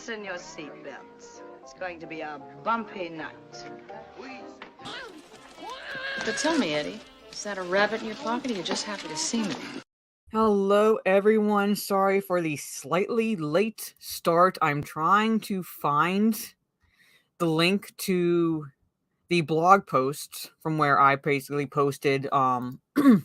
Fasten your seatbelts. It's going to be a bumpy night. But tell me, Eddie, is that a rabbit in your pocket or you're just happy to see me? Hello, everyone. Sorry for the slightly late start. I'm trying to find the link to the blog post from where I basically posted the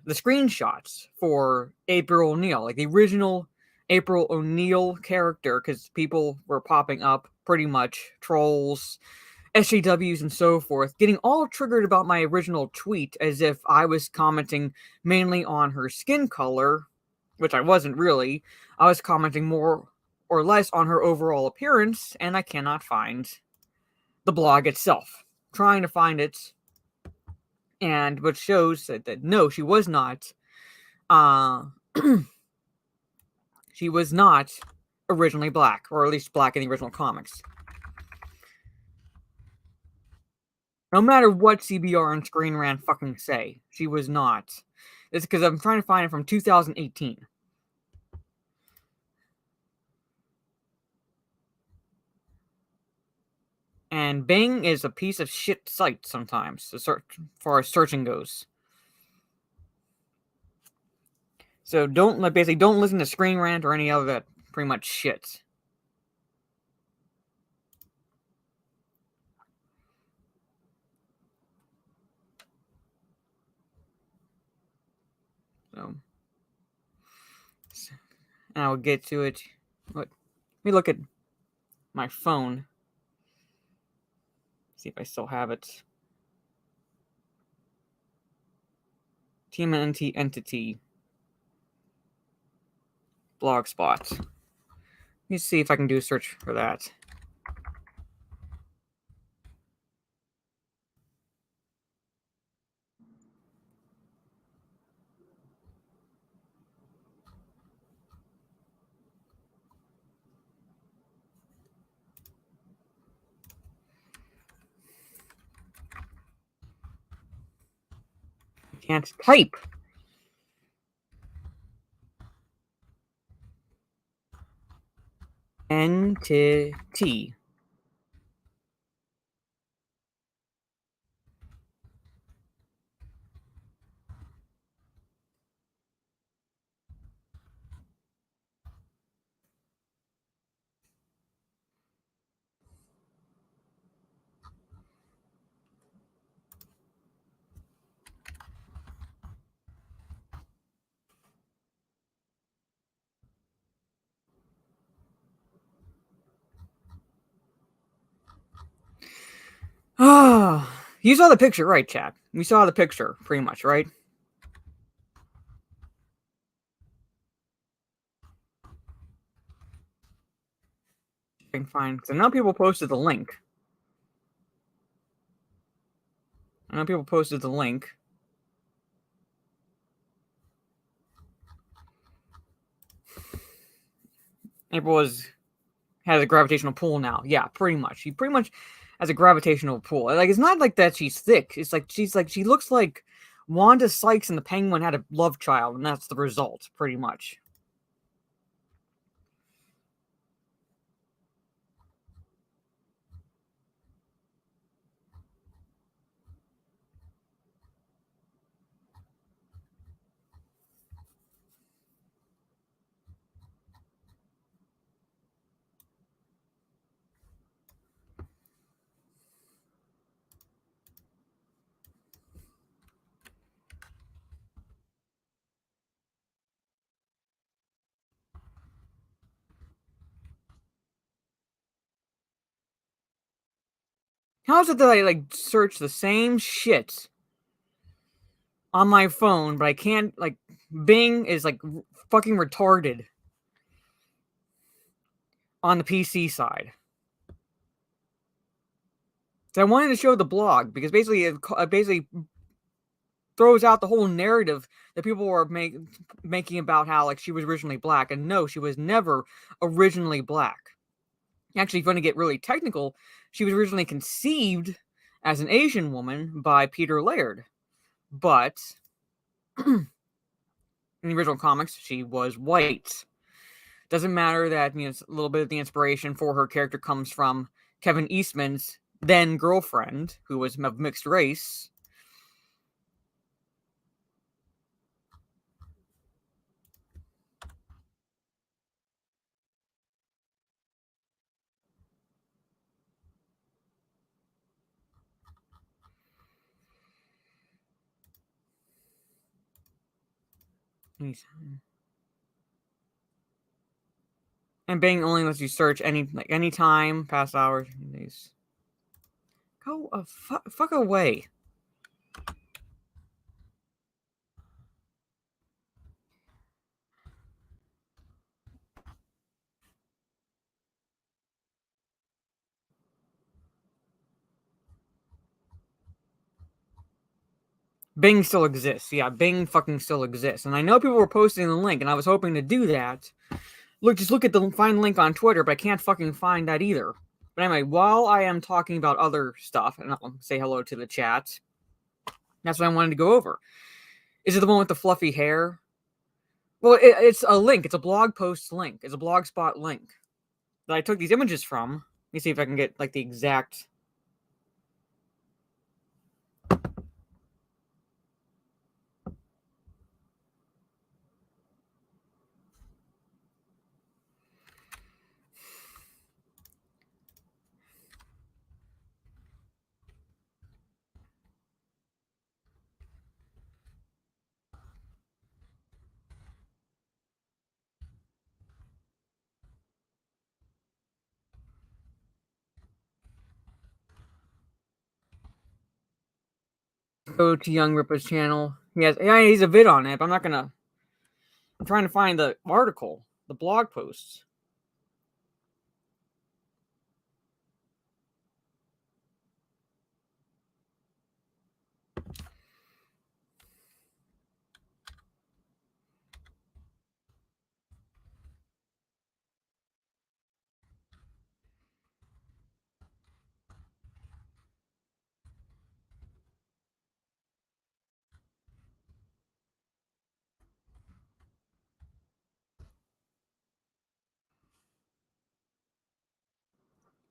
screenshots for April O'Neil, like the original April O'Neil character, because people were popping up, pretty much trolls, SJWs, and so forth, getting all triggered about my original tweet as if I was commenting mainly on her skin color, which I wasn't really. I was commenting more or less on her overall appearance, and I cannot find the blog itself. Trying to find it, and which shows that no, she was not. She was not originally black, or at least black in the original comics. No matter what CBR and ScreenRant fucking say, she was not. It's because I'm trying to find it from 2018. And Bing is a piece of shit site sometimes, as far as searching goes. So don't listen to ScreenRant or any other that pretty much shit. So I'll get to it. Let me look at my phone. See if I still have it. TMNT Entity. Blogspot. Let me see if I can do a search for that. Can't type. Entity. Ah, you saw the picture, right, chat? We saw the picture, pretty much, right? I can find, because I know people posted the link. April has a gravitational pull now. Yeah, pretty much. She pretty much has a gravitational pull. Like, it's not like that she's thick. It's like she looks like Wanda Sykes and the Penguin had a love child, and that's the result, pretty much. How is it that I, like, search the same shit on my phone, but I can't, like, Bing is, like, fucking retarded on the PC side. So I wanted to show the blog, because basically it basically throws out the whole narrative that people were making about how, like, she was originally black. And no, she was never originally black. Actually, if you want to get really technical, she was originally conceived as an Asian woman by Peter Laird. But in the original comics, she was white. Doesn't matter that, you know, a little bit of the inspiration for her character comes from Kevin Eastman's then girlfriend, who was of mixed race. And Bing only lets you search any time, past hours, days. Go fuck away. Bing still exists. Yeah, Bing fucking still exists. And I know people were posting the link, and I was hoping to do that. Just look at the find link on Twitter, but I can't fucking find that either. But anyway, while I am talking about other stuff, and I'll say hello to the chat, that's what I wanted to go over. Is it the one with the fluffy hair? Well, it's a link. It's a blog post link. It's a blogspot link that I took these images from. Let me see if I can get like the exact. Go to Young Ripper's channel. Yeah, he's a vid on it, but I'm trying to find the article, the blog posts.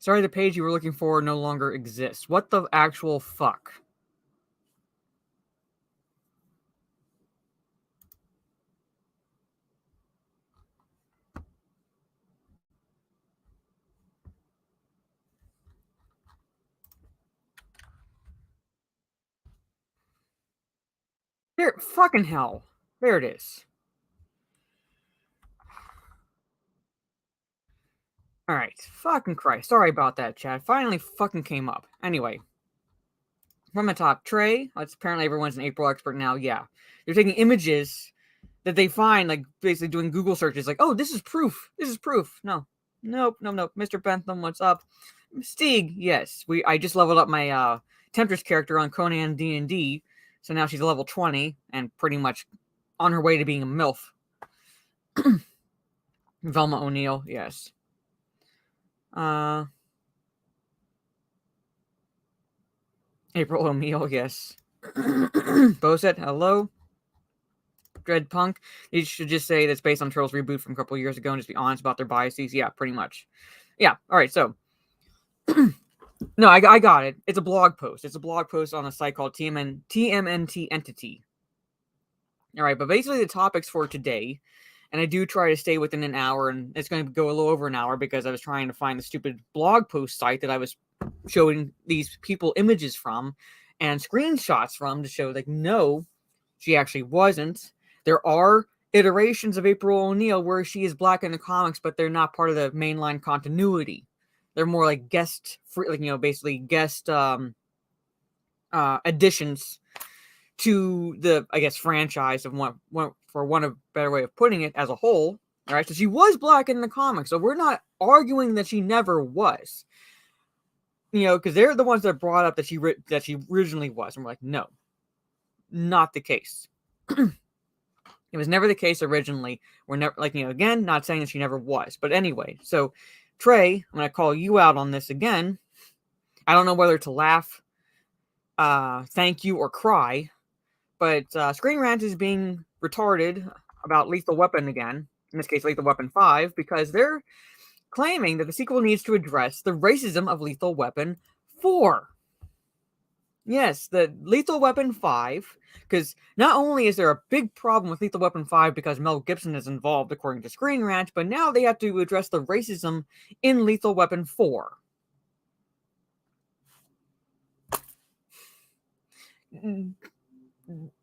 Sorry, the page you were looking for no longer exists. What the actual fuck? There, fucking hell. There it is. Alright, fucking Christ. Sorry about that, chat. Finally fucking came up. Anyway. From the top, Trey. It's apparently everyone's an April expert now. Yeah. They're taking images that they find, like, basically doing Google searches, like, oh, this is proof. This is proof. No. Nope. Mr. Bentham, what's up? Stieg, yes. I just leveled up my Temptress character on Conan D&D, so now she's level 20, and pretty much on her way to being a MILF. Velma O'Neill, yes. April O'Neil, yes. Boset, hello. Dread Punk, you should just say that's based on Turtles reboot from a couple years ago and just be honest about their biases. Yeah, pretty much. Yeah, alright, so. No, I got it. It's a blog post. It's a blog post on a site called TMNT Entity. Alright, but basically the topics for today, and I do try to stay within an hour, and it's going to go a little over an hour because I was trying to find the stupid blog post site that I was showing these people images from and screenshots from to show, like, no, she actually wasn't. There are iterations of April O'Neil where she is black in the comics, but they're not part of the mainline continuity. They're more like guest, like, you know, basically guest additions to the, I guess, franchise of one for one of better way of putting it, as a whole. All right, so she was black in the comics, so we're not arguing that she never was. You know, because they're the ones that brought up that she originally was, and we're like, no, not the case. It was never the case originally. We're never, like, you know, again, not saying that she never was, but anyway. So, Trey, I'm gonna call you out on this again. I don't know whether to laugh, thank you, or cry, but ScreenRant is being retarded about Lethal Weapon again. in this case Lethal Weapon 5, because they're claiming that the sequel needs to address the racism of Lethal Weapon 4. Yes, the Lethal Weapon 5, because not only is there a big problem with Lethal Weapon 5 because Mel Gibson is involved, according to ScreenRant, but now they have to address the racism in Lethal Weapon 4.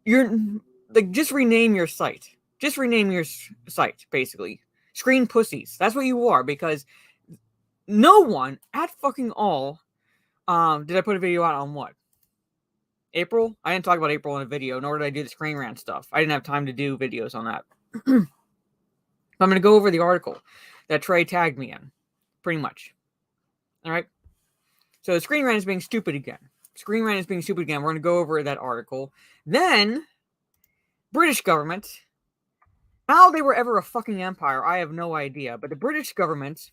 You're like, just rename your site. Just rename your site, basically. Screen pussies. That's what you are, because no one at fucking all. Did I put a video out on what? April? I didn't talk about April in a video, nor did I do the Screen Rant stuff. I didn't have time to do videos on that. I'm going to go over the article that Trey tagged me in, pretty much. Alright? So Screen Rant is being stupid again. Screen Rant is being stupid again. We're going to go over that article. Then, British government. How they were ever a fucking empire, I have no idea. But the British government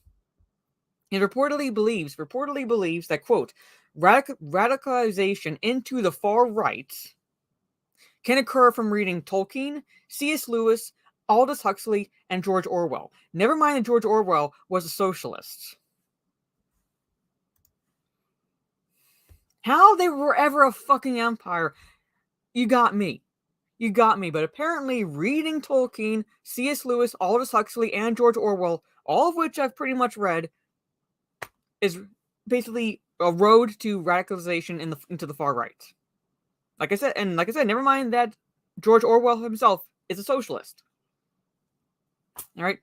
reportedly believes that, quote, radicalization into the far right can occur from reading Tolkien, C.S. Lewis, Aldous Huxley, and George Orwell. Never mind that George Orwell was a socialist. How they were ever a fucking empire, you got me. You got me. But apparently reading Tolkien, C.S. Lewis, Aldous Huxley, and George Orwell, all of which I've pretty much read, is basically a road to radicalization into the far right. Like I said, never mind that George Orwell himself is a socialist. All right.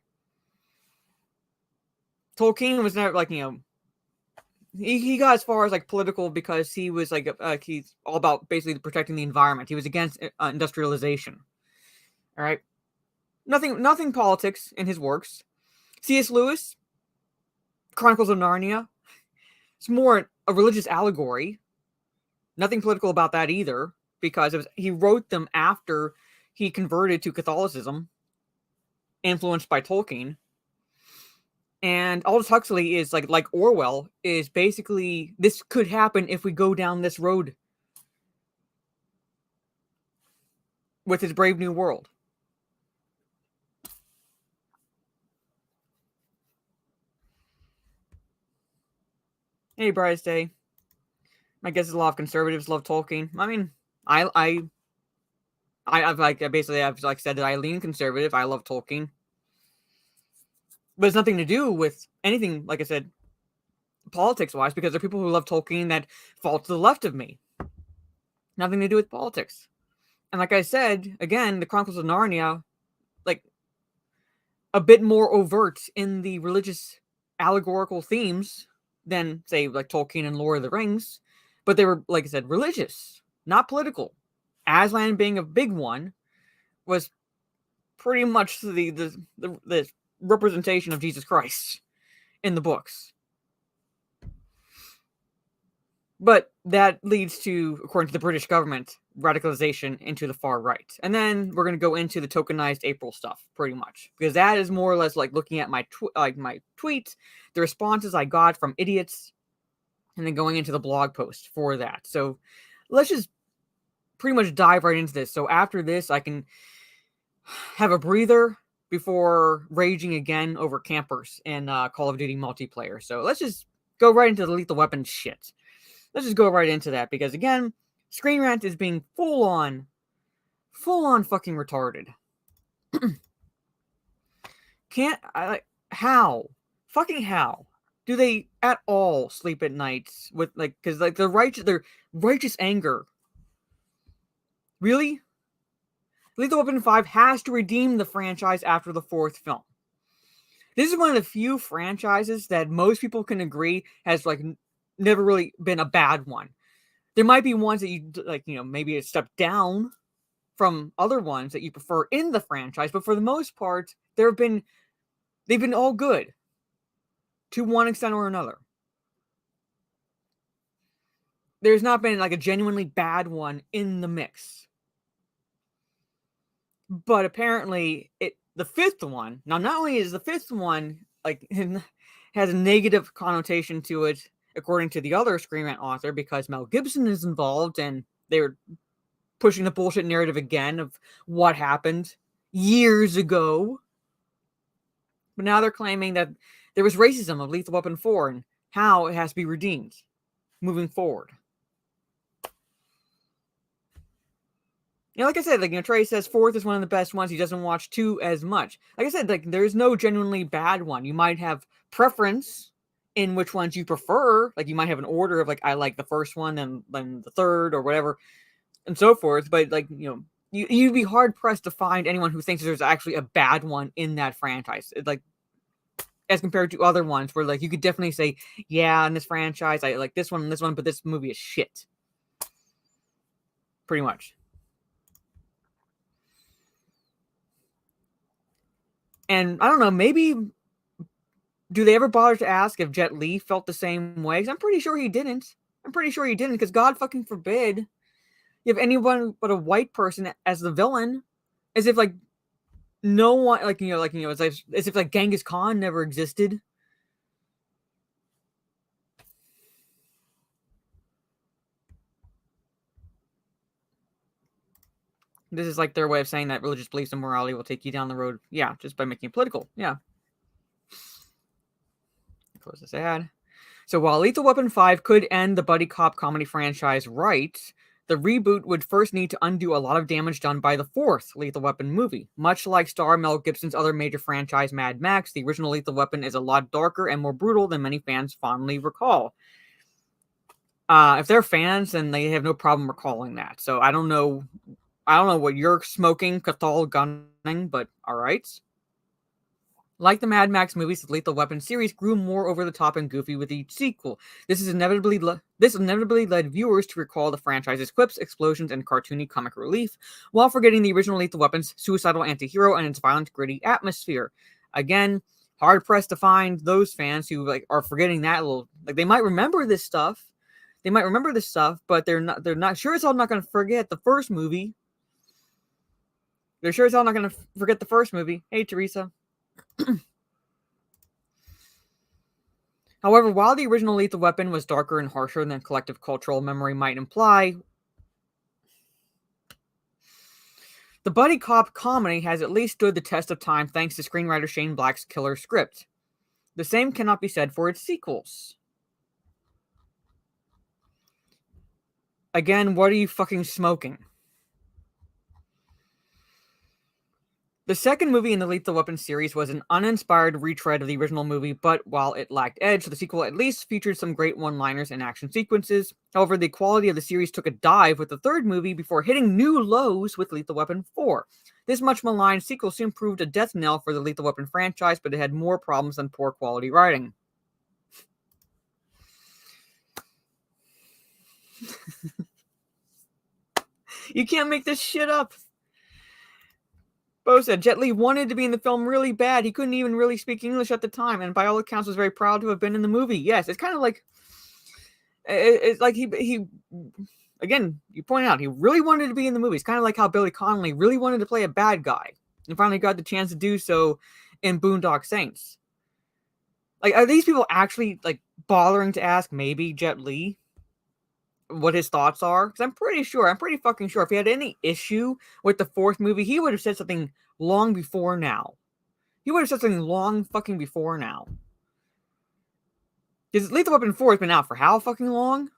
Tolkien was never he got as far as political because he was he's all about basically protecting the environment. He was against industrialization. All right. Nothing politics in his works. C.S. Lewis, Chronicles of Narnia. It's more a religious allegory. Nothing political about that either, because he wrote them after he converted to Catholicism, influenced by Tolkien. And Aldous Huxley is like Orwell, is basically, this could happen if we go down this road with his Brave New World. Hey, Bryce Day. I guess a lot of conservatives love Tolkien. I mean, I've said that I lean conservative. I love Tolkien. But it's nothing to do with anything, like I said, politics-wise, because there are people who love Tolkien that fall to the left of me. Nothing to do with politics. And like I said, again, the Chronicles of Narnia, a bit more overt in the religious allegorical themes than, say, Tolkien and Lord of the Rings. But they were, like I said, religious, not political. Aslan being a big one was pretty much the representation of Jesus Christ in the books. But that leads to, according to the British government, radicalization into the far right. And then we're going to go into the tokenized April stuff, pretty much. Because that is more or less looking at my tweets, the responses I got from idiots, and then going into the blog post for that. So let's just pretty much dive right into this. So after this, I can have a breather before raging again over campers in Call of Duty multiplayer. So let's just go right into the Lethal Weapon shit. Let's just go right into that, because again, ScreenRant is being full on fucking retarded. How do they at all sleep at nights with because their righteous anger? Really? Lethal Weapon 5 has to redeem the franchise after the fourth film. This is one of the few franchises that most people can agree has never really been a bad one. There might be ones that you maybe a step down from other ones that you prefer in the franchise, but for the most part, they've been all good to one extent or another. There's not been a genuinely bad one in the mix. But apparently, the fifth one, now not only is the fifth one has a negative connotation to it, according to the other ScreenRant author, because Mel Gibson is involved and they're pushing the bullshit narrative again of what happened years ago. But now they're claiming that there was racism of Lethal Weapon 4 and how it has to be redeemed moving forward. Like I said, Trey says 4th is one of the best ones. He doesn't watch 2 as much. Like I said, there's no genuinely bad one. You might have preference in which ones you prefer. Like, you might have an order of, I like the first one, then the third, or whatever, and so forth. But, you'd be hard-pressed to find anyone who thinks there's actually a bad one in that franchise. As compared to other ones where, you could definitely say, yeah, in this franchise, I like this one and this one, but this movie is shit. Pretty much. And I don't know, maybe do they ever bother to ask if Jet Li felt the same way? Because I'm pretty sure he didn't. Because God fucking forbid you have anyone but a white person as the villain, as if no one, as if Genghis Khan never existed. This is their way of saying that religious beliefs and morality will take you down the road. Yeah, just by making it political. Yeah. Close this ad. So while Lethal Weapon 5 could end the buddy cop comedy franchise right, the reboot would first need to undo a lot of damage done by the 4th Lethal Weapon movie. Much like star Mel Gibson's other major franchise, Mad Max, the original Lethal Weapon is a lot darker and more brutal than many fans fondly recall. If they're fans, then they have no problem recalling that. So I don't know what you're smoking, Cathal gunning, but alright. Like the Mad Max movies, the Lethal Weapon series grew more over the top and goofy with each sequel. This inevitably led viewers to recall the franchise's quips, explosions, and cartoony comic relief, while forgetting the original Lethal Weapon's suicidal anti-hero and its violent, gritty atmosphere. Again, hard-pressed to find those fans who are forgetting that little... they might remember this stuff. But they're not sure as hell not going to forget the first movie. They're sure as hell not going to forget the first movie. Hey, Teresa. However, while the original Lethal Weapon was darker and harsher than collective cultural memory might imply, the buddy cop comedy has at least stood the test of time thanks to screenwriter Shane Black's killer script. The same cannot be said for its sequels. Again, what are you fucking smoking? The second movie in the Lethal Weapon series was an uninspired retread of the original movie, but while it lacked edge, the sequel at least featured some great one-liners and action sequences. However, the quality of the series took a dive with the third movie before hitting new lows with Lethal Weapon 4. This much maligned sequel soon proved a death knell for the Lethal Weapon franchise, but it had more problems than poor quality writing. You can't make this shit up. Bo said, Jet Li wanted to be in the film really bad. He couldn't even really speak English at the time, and by all accounts was very proud to have been in the movie. Yes, it's kind of like... It's like he again, you point out, he really wanted to be in the movie. It's kind of like how Billy Connolly really wanted to play a bad guy, and finally got the chance to do so in Boondock Saints. Are these people actually, bothering to ask maybe Jet Li what his thoughts are? Because I'm pretty fucking sure if he had any issue with the fourth movie, he would have said something long before now. Because Lethal Weapon 4 has been out for how fucking long?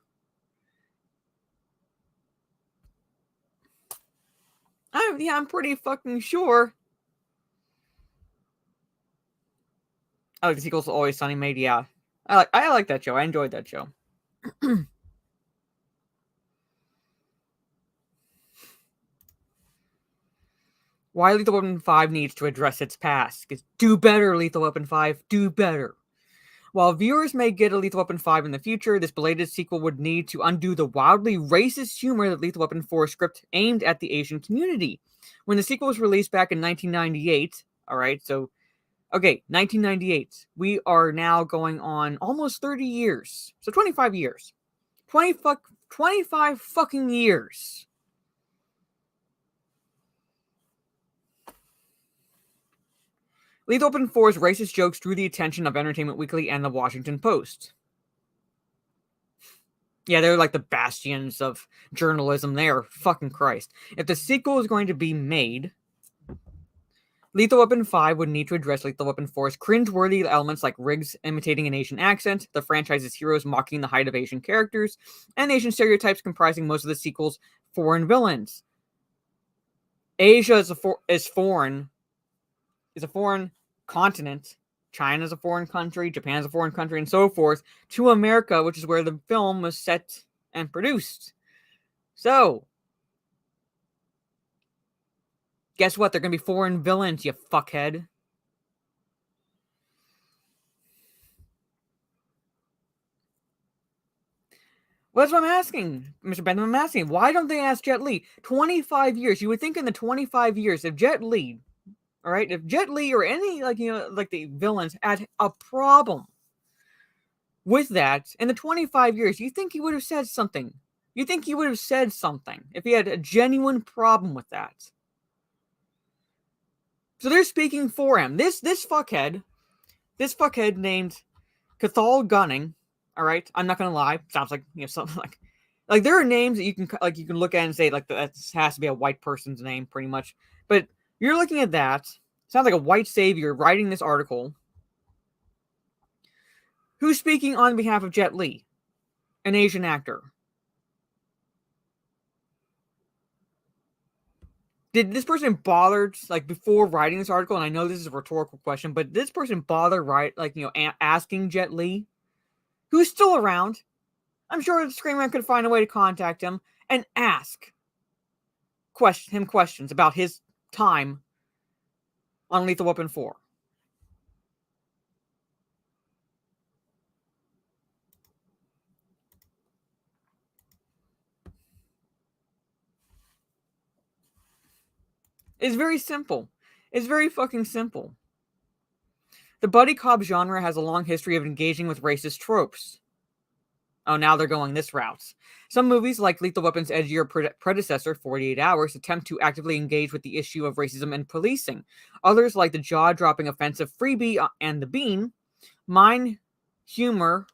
I'm pretty fucking sure. I like the sequels to Always Sunny made, yeah. I like that show. I enjoyed that show. Why Lethal Weapon 5 needs to address its past. Do better, Lethal Weapon 5. Do better. While viewers may get a Lethal Weapon 5 in the future, this belated sequel would need to undo the wildly racist humor that Lethal Weapon 4 script aimed at the Asian community. When the sequel was released back in 1998, 1998, we are now going on almost 30 years. So 25 years. 25 fucking years. Lethal Weapon 4's racist jokes drew the attention of Entertainment Weekly and the Washington Post. Yeah, they're like the bastions of journalism there. Fucking Christ. If the sequel is going to be made, Lethal Weapon 5 would need to address Lethal Weapon 4's cringe-worthy elements like Riggs imitating an Asian accent, the franchise's heroes mocking the height of Asian characters, and Asian stereotypes comprising most of the sequel's foreign villains. Asia is a foreign continent. China is a foreign country. Japan is a foreign country, and so forth, to America, which is where the film was set and produced. So, guess what? They're going to be foreign villains, you fuckhead. Well, that's what I'm asking, Mr. Bentham. I'm asking, why don't they ask Jet Li? 25 years. You would think in the 25 years, if Jet Li, all right, if Jet Li or any, like the villains had a problem with that, in the 25 years, you think he would have said something. You think he would have said something if he had a genuine problem with that. So they're speaking for him. This fuckhead named Cathal Gunning. All right, I'm not gonna lie. Sounds like something like there are names that you can look at and say like that has to be a white person's name, pretty much. But you're looking at that. Sounds like a white savior writing this article. Who's speaking on behalf of Jet Li, an Asian actor? Did this person bother, like, before writing this article? And I know this is a rhetorical question, but did this person bother asking Jet Li, who's still around? I'm sure ScreenRant could find a way to contact him and ask him questions about his time on Lethal Weapon 4. It's very simple. It's very fucking simple. The buddy cop genre has a long history of engaging with racist tropes. Oh, now they're going this route. Some movies, like Lethal Weapon's edgier predecessor, 48 Hours, attempt to actively engage with the issue of racism and policing. Others, like the jaw-dropping offensive Freebie and The Bean, mine humor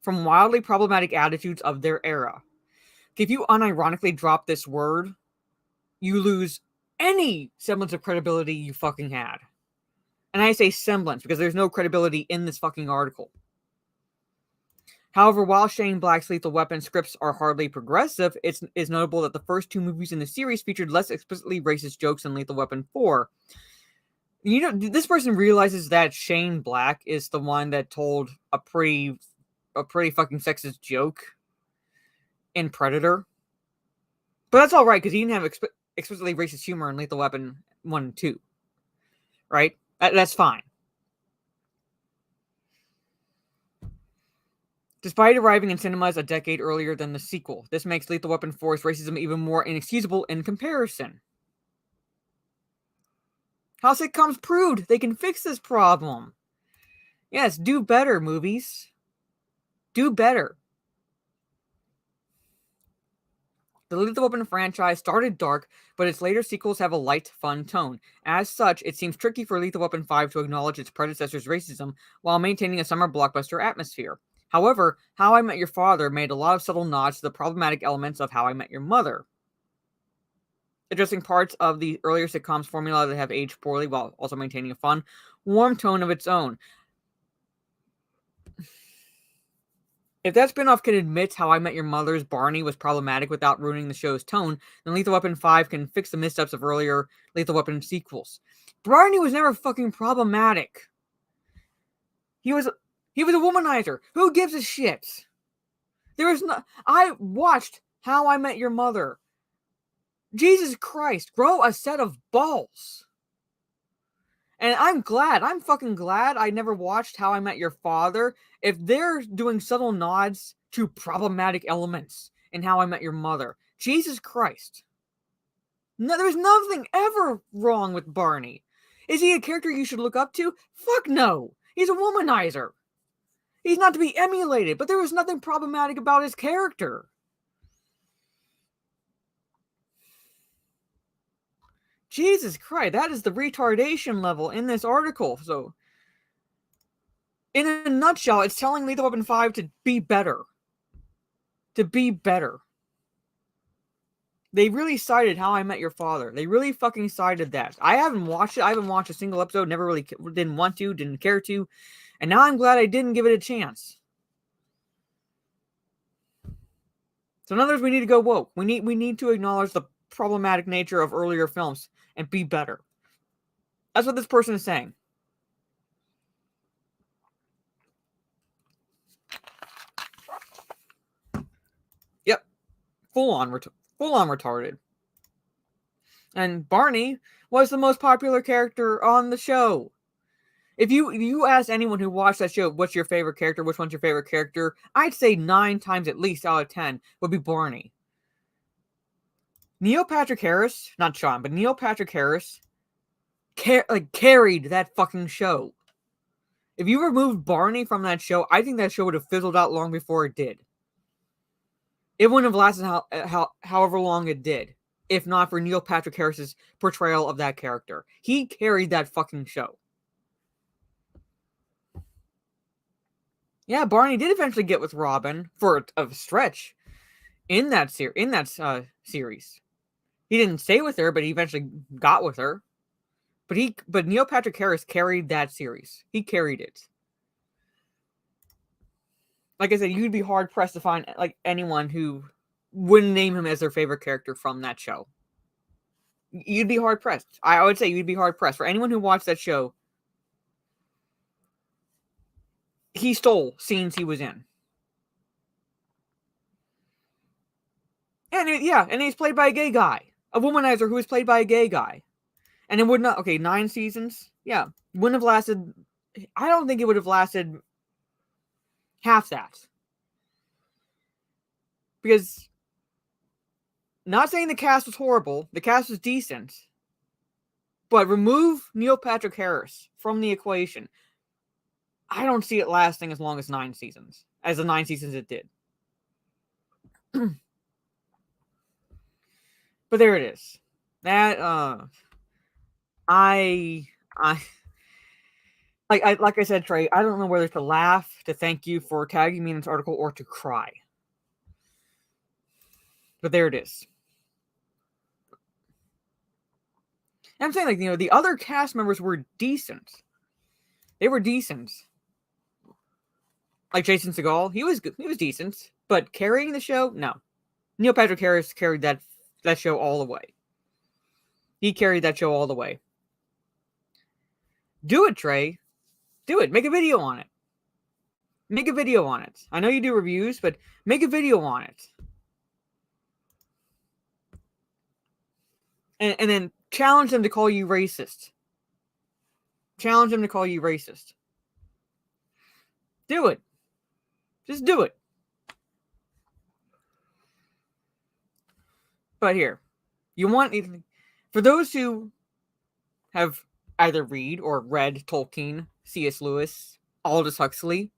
from wildly problematic attitudes of their era. If you unironically drop this word, you lose any semblance of credibility you fucking had. And I say semblance because there's no credibility in this fucking article. However, while Shane Black's Lethal Weapon scripts are hardly progressive, it's notable that the first two movies in the series featured less explicitly racist jokes than Lethal Weapon 4. This person realizes that Shane Black is the one that told a pretty fucking sexist joke in Predator. But that's all right, because he didn't have explicitly racist humor in Lethal Weapon 1 and 2. Right? That's fine. Despite arriving in cinemas a decade earlier than the sequel, this makes Lethal Weapon 4's racism even more inexcusable in comparison. How sitcoms proved they can fix this problem. Yes, do better, movies. Do better. The Lethal Weapon franchise started dark, but its later sequels have a light, fun tone. As such, it seems tricky for Lethal Weapon 5 to acknowledge its predecessor's racism while maintaining a summer blockbuster atmosphere. However, How I Met Your Father made a lot of subtle nods to the problematic elements of How I Met Your Mother, addressing parts of the earlier sitcom's formula that have aged poorly while also maintaining a fun, warm tone of its own. If that spinoff can admit How I Met Your Mother's Barney was problematic without ruining the show's tone, then Lethal Weapon 5 can fix the missteps of earlier Lethal Weapon sequels. Barney was never fucking problematic. He was a womanizer. Who gives a shit? I watched How I Met Your Mother. Jesus Christ, grow a set of balls. And I'm fucking glad I never watched How I Met Your Father if they're doing subtle nods to problematic elements in How I Met Your Mother. Jesus Christ. No, there's nothing ever wrong with Barney. Is he a character you should look up to? Fuck no. He's a womanizer. He's not to be emulated, but there was nothing problematic about his character. Jesus Christ, that is the retardation level in this article. So, in a nutshell, it's telling Lethal Weapon 5 to be better. To be better. They really cited How I Met Your Father. They really fucking cited that. I haven't watched it. I haven't watched a single episode. Never really didn't want to, didn't care to. And now I'm glad I didn't give it a chance. So in other words, we need to go woke. We need to acknowledge the problematic nature of earlier films and be better. That's what this person is saying. Yep. Full on retarded. And Barney was the most popular character on the show. If you ask anyone who watched that show, what's your favorite character, which one's your favorite character, I'd say 9 times at least out of 10 would be Barney. Neil Patrick Harris, not Sean, but Neil Patrick Harris carried that fucking show. If you removed Barney from that show, I think that show would have fizzled out long before it did. It wouldn't have lasted however long it did, if not for Neil Patrick Harris's portrayal of that character. He carried that fucking show. Yeah, Barney did eventually get with Robin for a stretch in that series. He didn't stay with her, but he eventually got with her. But Neil Patrick Harris carried that series. He carried it. Like I said, you'd be hard pressed to find like anyone who wouldn't name him as their favorite character from that show. You'd be hard pressed. I would say you'd be hard pressed for anyone who watched that show. He stole scenes he was in. And he's played by a gay guy. A womanizer who was played by a gay guy. And it would not, 9 seasons? Yeah. Wouldn't have lasted, I don't think it would have lasted half that. Because, not saying the cast was horrible, the cast was decent. But remove Neil Patrick Harris from the equation. I don't see it lasting as long as 9 seasons. As the 9 seasons it did. But there it is. That, like I said, Trey, I don't know whether to laugh, to thank you for tagging me in this article, or to cry. But there it is. And I'm saying, the other cast members were decent. They were decent. Like Jason Segel, he was good. He was decent. But carrying the show, no. Neil Patrick Harris carried that show all the way. He carried that show all the way. Do it, Trey. Do it. Make a video on it. Make a video on it. I know you do reviews, but make a video on it. And then challenge them to call you racist. Challenge them to call you racist. Do it. Just do it. But here, for those who have either read or read Tolkien, C.S. Lewis, Aldous Huxley,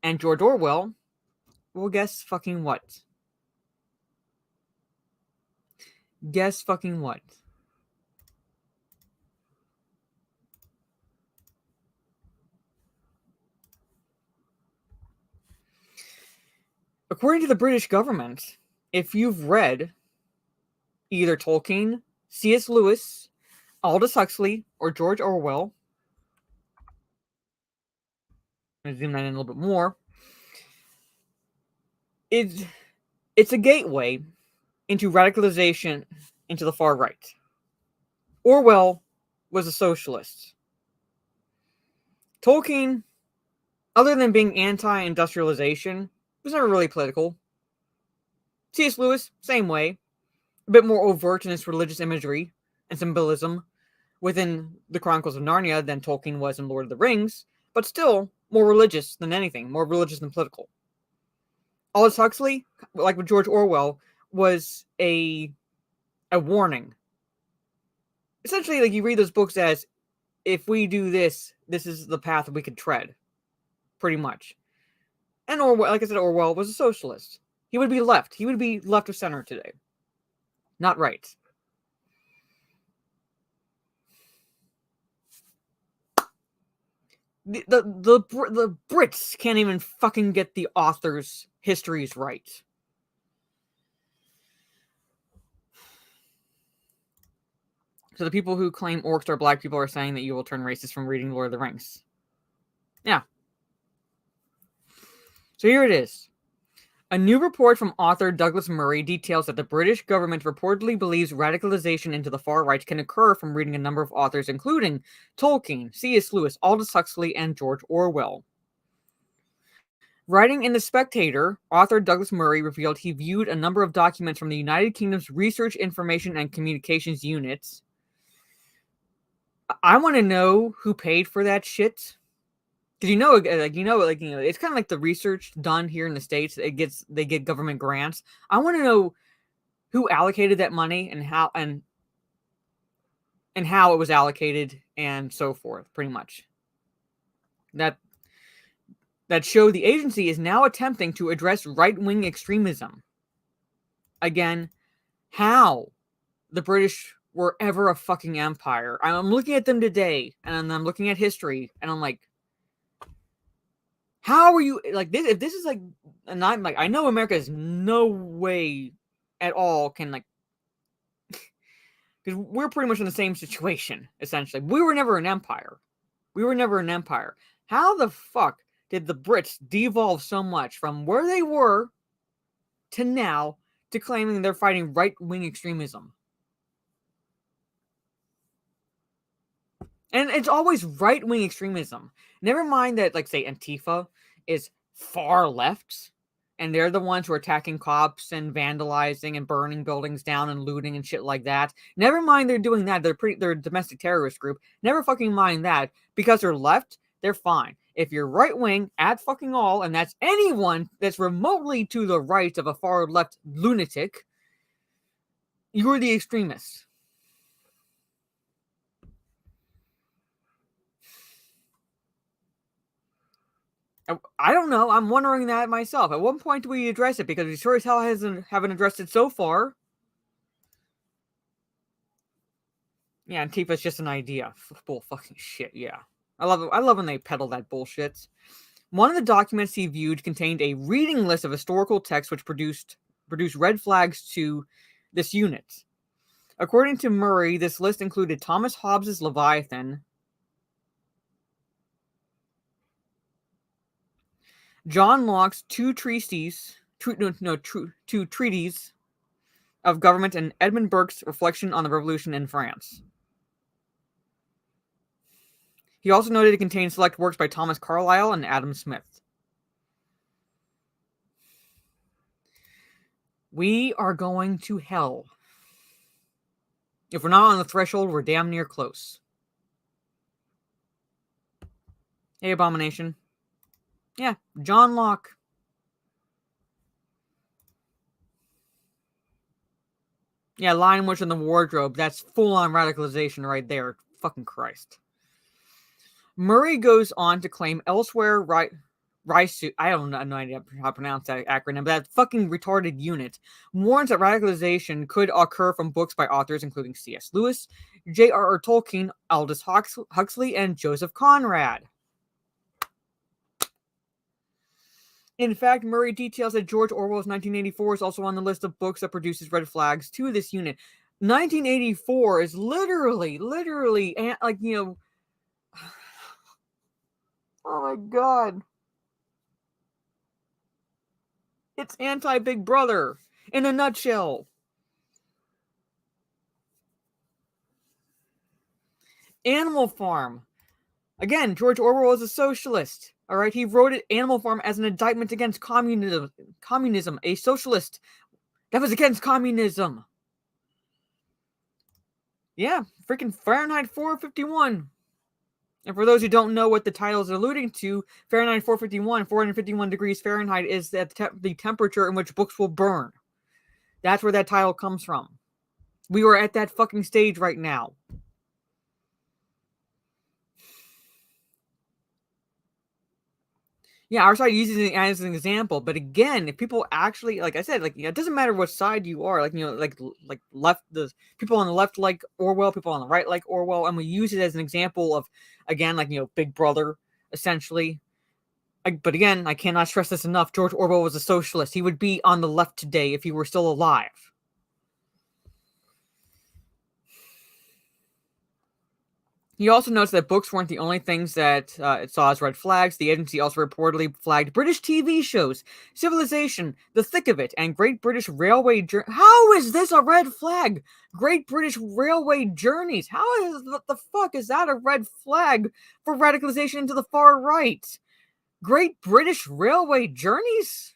and George Orwell, well, guess fucking what? Guess fucking what? According to the British government, if you've read either Tolkien, C.S. Lewis, Aldous Huxley, or George Orwell, I'm going to zoom that in a little bit more, it's a gateway into radicalization into the far right. Orwell was a socialist. Tolkien, other than being anti-industrialization, was never really political. C.S. Lewis, same way. A bit more overt in its religious imagery and symbolism within the Chronicles of Narnia than Tolkien was in Lord of the Rings, but still more religious than anything, more religious than political. Aldous Huxley, like with George Orwell, was a warning. Essentially, like, you read those books as, if we do this, this is the path we could tread. Pretty much. And Orwell, like I said, Orwell was a socialist. He would be left. He would be left of center today. Not right. The Brits can't even fucking get the authors' histories right. So the people who claim orcs are black people are saying that you will turn racist from reading Lord of the Rings. Yeah. So here it is. A new report from author Douglas Murray details that the British government reportedly believes radicalization into the far right can occur from reading a number of authors, including Tolkien, C.S. Lewis, Aldous Huxley, and George Orwell. Writing in The Spectator, author Douglas Murray revealed he viewed a number of documents from the United Kingdom's Research, Information, and Communications Units. I want to know who paid for that shit. Because it's kind of like the research done here in the States. They get government grants. I want to know who allocated that money and how it was allocated and so forth. Pretty much. That show the agency is now attempting to address right-wing extremism. Again, how the British were ever a fucking empire. I'm looking at them today, and I'm looking at history, and I'm like, how are you like this? If this is like, and I'm like, I know America is no way at all can like, because we're pretty much in the same situation essentially. We were never an empire. How the fuck did the Brits devolve so much from where they were to now to claiming they're fighting right-wing extremism? And it's always right-wing extremism. Never mind that, like, say, Antifa is far left, and they're the ones who are attacking cops and vandalizing and burning buildings down and looting and shit like that. Never mind they're doing that. They're a domestic terrorist group. Never fucking mind that. Because they're left, they're fine. If you're right-wing at fucking all, and that's anyone that's remotely to the right of a far-left lunatic, you're the extremist. I don't know. I'm wondering that myself. At what point do we address it? Because we sure as hell haven't addressed it so far. Yeah, Antifa's just an idea. Bull fucking shit, yeah. I love it. I love when they peddle that bullshit. One of the documents he viewed contained a reading list of historical texts which produced red flags to this unit. According to Murray, this list included Thomas Hobbes's Leviathan, John Locke's two treatises of government, and Edmund Burke's Reflection on the Revolution in France. He also noted it contained select works by Thomas Carlyle and Adam Smith. We are going to hell. If we're not on the threshold, we're damn near close. Hey, Abomination. Yeah, John Locke. Yeah, Lion Witch in the Wardrobe. That's full-on radicalization right there. Fucking Christ. Murray goes on to claim elsewhere, Raisu, I don't know no idea how to pronounce that acronym, but that fucking retarded unit warns that radicalization could occur from books by authors including C.S. Lewis, J.R.R. Tolkien, Aldous Huxley, and Joseph Conrad. In fact, Murray details that George Orwell's 1984 is also on the list of books that produces red flags to this unit. 1984 is literally, like, you know, oh my god. It's anti-Big Brother in a nutshell. Animal Farm. Again, George Orwell is a socialist. All right, he wrote it, Animal Farm, as an indictment against communism. A socialist that was against communism. Yeah, freaking Fahrenheit 451. And for those who don't know what the title is alluding to, Fahrenheit 451, 451 degrees Fahrenheit is the temperature in which books will burn. That's where that title comes from. We are at that fucking stage right now. Yeah, our side uses it as an example, but again, if people actually, like I said, like, you know, it doesn't matter what side you are, like, you know, like left, the people on the left like Orwell, people on the right like Orwell, and we use it as an example of, again, like, you know, Big Brother, essentially. But again, I cannot stress this enough. George Orwell was a socialist. He would be on the left today if he were still alive. He also notes that books weren't the only things that it saw as red flags. The agency also reportedly flagged British TV shows, Civilization, The Thick of It, and Great British Railway Journey. How is this a red flag? Great British Railway Journeys. How is the fuck is that a red flag for radicalization into the far right? Great British Railway Journeys?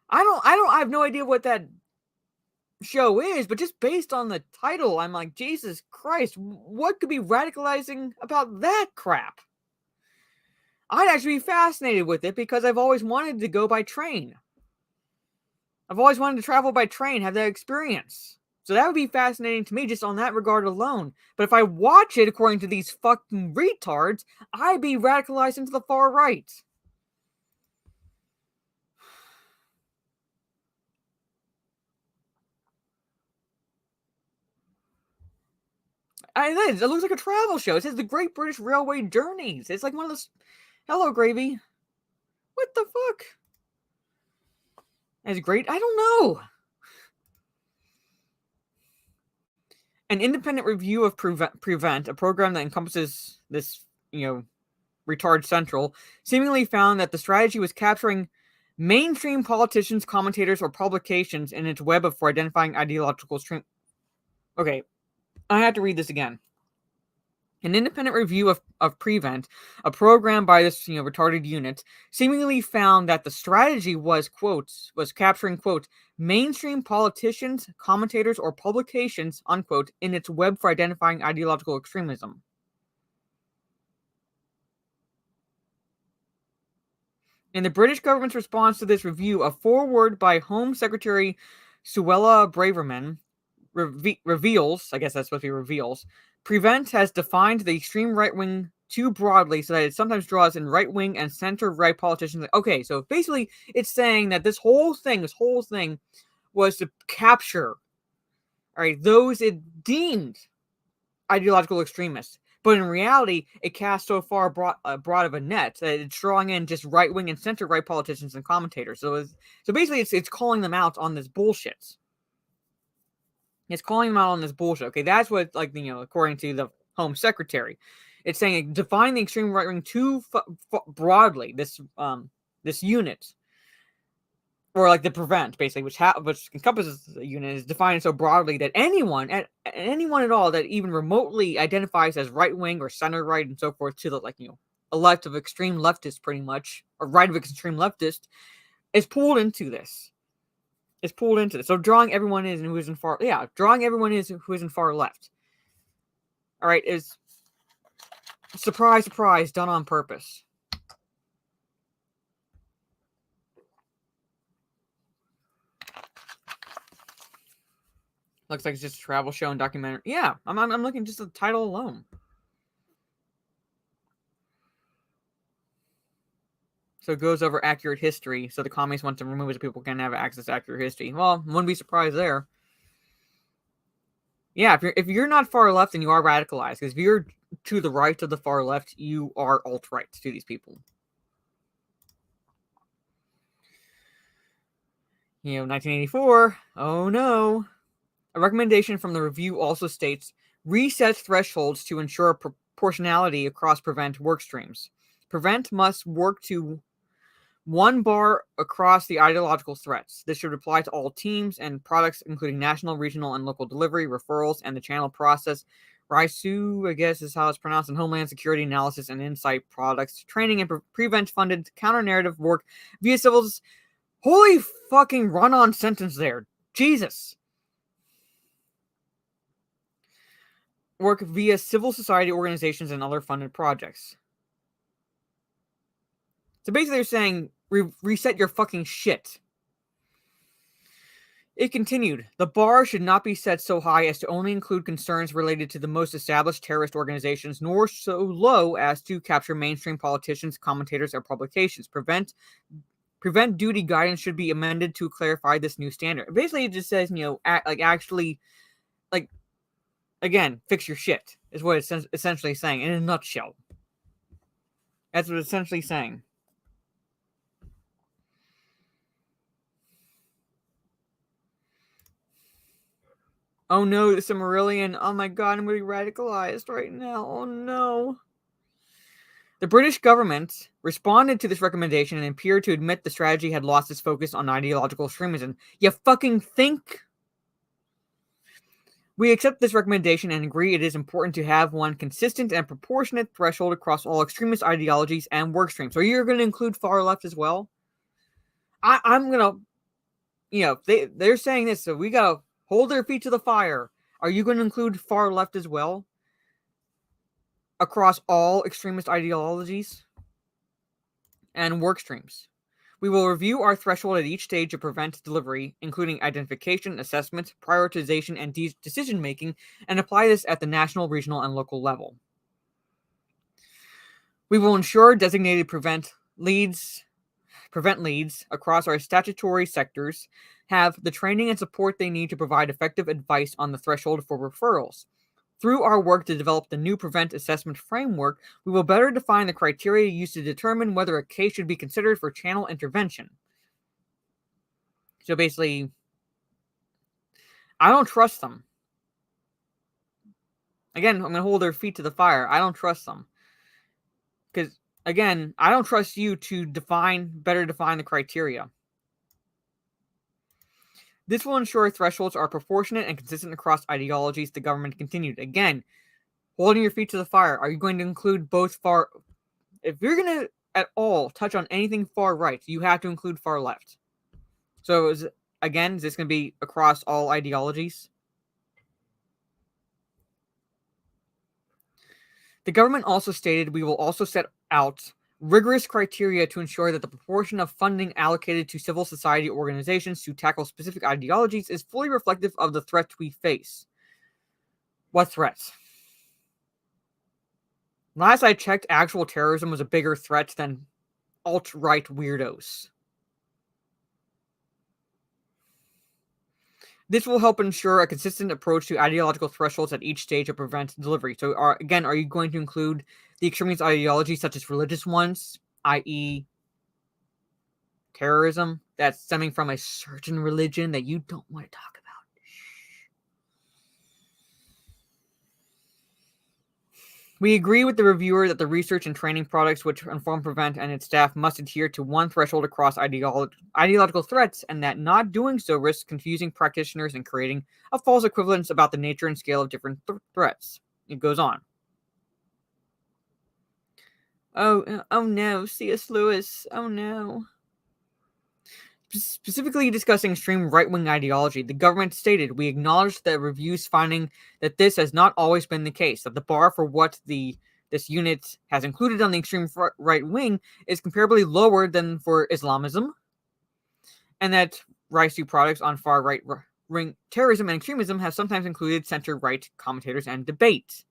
I have no idea what that show is, but just based on the title, I'm like, Jesus Christ, what could be radicalizing about that crap? I'd actually be fascinated with it because I've always wanted to go by train. I've always wanted to travel by train, have that experience. So that would be fascinating to me just on that regard alone. But if I watch it according to these fucking retards, I'd be radicalized into the far right. It looks like a travel show. It says the Great British Railway Journeys. It's like one of those. Hello, Gravy. What the fuck? It's great. I don't know. An independent review of Prevent, a program that encompasses this, retard central, seemingly found that the strategy was capturing mainstream politicians, commentators, or publications in its web for identifying ideological stream. Okay, I have to read this again. An independent review of Prevent, a program by this retarded unit, seemingly found that the strategy was capturing mainstream politicians, commentators, or publications unquote in its web for identifying ideological extremism. In the British government's response to this review, a foreword by Home Secretary Suella Braverman reveals, I guess that's supposed to be reveals, Prevent has defined the extreme right wing too broadly so that it sometimes draws in right wing and center right politicians. Okay, so basically it's saying that this whole thing was to capture, all right, those it deemed ideological extremists. But in reality, it casts so far broad of a net that it's drawing in just right wing and center right politicians and commentators. So basically, it's calling them out on this bullshit. It's calling them out on this bullshit. Okay, that's what, according to the Home Secretary, it's saying define the extreme right wing too broadly. This unit, or like the Prevent, basically, which encompasses the unit, is defined so broadly that anyone at all that even remotely identifies as right wing or center right and so forth to the a left of extreme leftist, pretty much, or right of extreme leftist, is pulled into this. So drawing everyone is who is in far left. All right, is surprise, done on purpose. Looks like it's just a travel show and documentary. Yeah, I'm looking just at the title alone. So it goes over accurate history. So the communists want to remove it so people can have access to accurate history. Well, wouldn't be surprised there. Yeah, if you're not far left, then you are radicalized. Because if you're to the right of the far left, you are alt-right to these people. 1984. Oh no. A recommendation from the review also states resets thresholds to ensure proportionality across Prevent work streams. Prevent must work to one bar across the ideological threats. This should apply to all teams and products, including national, regional, and local delivery, referrals, and the channel process. RISU, I guess is how it's pronounced, in Homeland Security Analysis and Insight products, training and Prevent-funded counter-narrative work via civils. Holy fucking run-on sentence there. Jesus. Work via civil society organizations and other funded projects. So basically they're saying, reset your fucking shit. It continued, the bar should not be set so high as to only include concerns related to the most established terrorist organizations, nor so low as to capture mainstream politicians, commentators, or publications. Prevent duty guidance should be amended to clarify this new standard. Basically, it just says, again, fix your shit, is what it's essentially saying, in a nutshell. That's what it's essentially saying. Oh no, the Silmarillion. Oh my god, I'm going to be radicalized right now. Oh no. The British government responded to this recommendation and appeared to admit the strategy had lost its focus on ideological extremism. You fucking think? We accept this recommendation and agree it is important to have one consistent and proportionate threshold across all extremist ideologies and work streams. So you're going to include far left as well? I'm going to, they're saying this, so we got to hold their feet to the fire. Are you going to include far left as well? Across all extremist ideologies and work streams. We will review our threshold at each stage of prevent delivery, including identification, assessment, prioritization, and decision making, and apply this at the national, regional, and local level. We will ensure designated prevent leads across our statutory sectors have the training and support they need to provide effective advice on the threshold for referrals. Through our work to develop the new prevent assessment framework, we will better define the criteria used to determine whether a case should be considered for channel intervention. So basically, I don't trust them. Again, I'm going to hold their feet to the fire. I don't trust them. Because, again, I don't trust you to better define the criteria. This will ensure thresholds are proportionate and consistent across ideologies, the government continued. Again, holding your feet to the fire. Are you going to include both far... If you're going to at all touch on anything far right, you have to include far left. So, is this going to be across all ideologies? The government also stated we will also set out rigorous criteria to ensure that the proportion of funding allocated to civil society organizations to tackle specific ideologies is fully reflective of the threats we face. What threats? Last I checked, actual terrorism was a bigger threat than alt-right weirdos. This will help ensure a consistent approach to ideological thresholds at each stage of prevent delivery. So, are you going to include the extremist ideologies such as religious ones, i.e. terrorism, that's stemming from a certain religion that you don't want to talk about? We agree with the reviewer that the research and training products which inform Prevent and its staff must adhere to one threshold across ideological threats, and that not doing so risks confusing practitioners and creating a false equivalence about the nature and scale of different threats. It goes on. Oh no, C.S. Lewis. Oh no. Specifically discussing extreme right-wing ideology, the government stated, we acknowledge the review's finding that this has not always been the case, that the bar for what this unit has included on the extreme right wing is comparably lower than for Islamism, and that RISU products on far right terrorism and extremism have sometimes included center-right commentators and debate.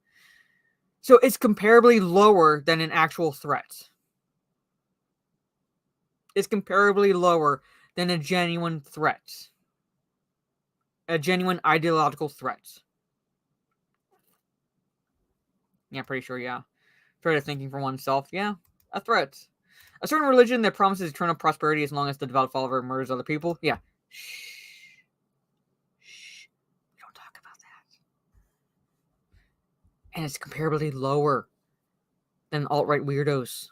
So it's comparably lower than an actual threat. It's comparably lower than a genuine threat. A genuine ideological threat. Yeah, pretty sure, yeah. Try to thinking for oneself, yeah. A threat. A certain religion that promises eternal prosperity as long as the devout follower murders other people, yeah. Shh. We don't talk about that. And it's comparably lower than alt-right weirdos.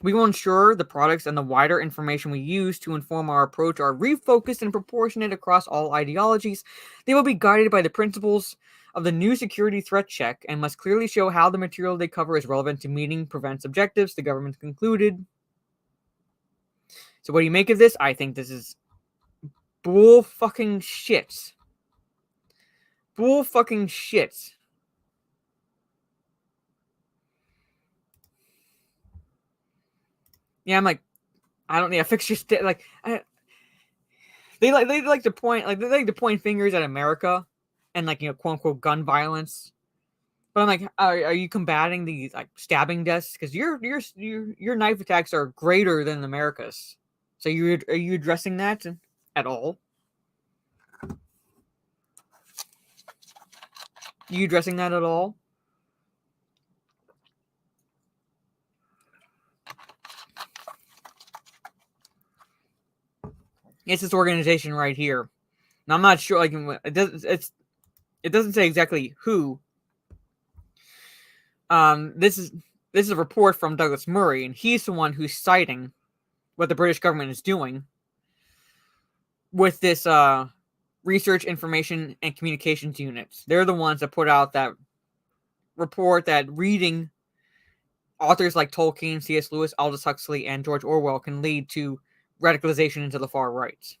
We will ensure the products and the wider information we use to inform our approach are refocused and proportionate across all ideologies. They will be guided by the principles of the new security threat check and must clearly show how the material they cover is relevant to meeting Prevent's objectives, the government concluded. So what do you make of this? I think this is bull fucking shit. Bull fucking shit. Yeah, I'm like, I don't need to fix your they like to point fingers at America and quote unquote gun violence. But I'm like, are you combating these stabbing deaths? Because your knife attacks are greater than America's. So are you addressing that at all? You addressing that at all? It's this organization right here. And I'm not sure, like, it doesn't say exactly who. This is a report from Douglas Murray, and he's the one who's citing what the British government is doing with this research, information, and communications units. They're the ones that put out that report that reading authors like Tolkien, C.S. Lewis, Aldous Huxley, and George Orwell can lead to radicalization into the far right.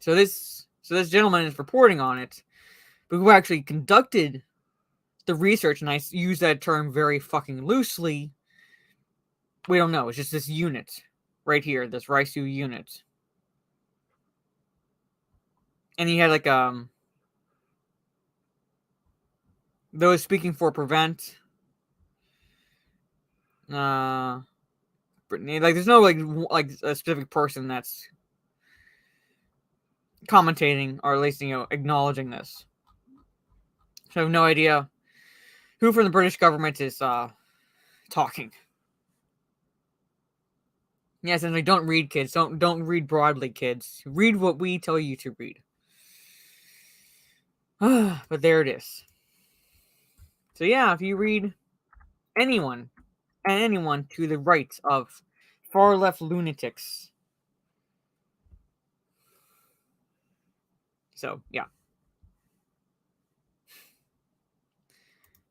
So this gentleman is reporting on it, but who actually conducted the research, and I use that term very fucking loosely, we don't know. It's just this unit right here, this Raisu unit. And he had like those speaking for Prevent. Brittany, like there's no like a specific person that's commentating or at least acknowledging this. So I have no idea who from the British government is talking. Yes, and like, don't read, kids. Don't read broadly, kids. Read what we tell you to read. But there it is. So yeah, if you read anyone to the right of far left lunatics. So yeah.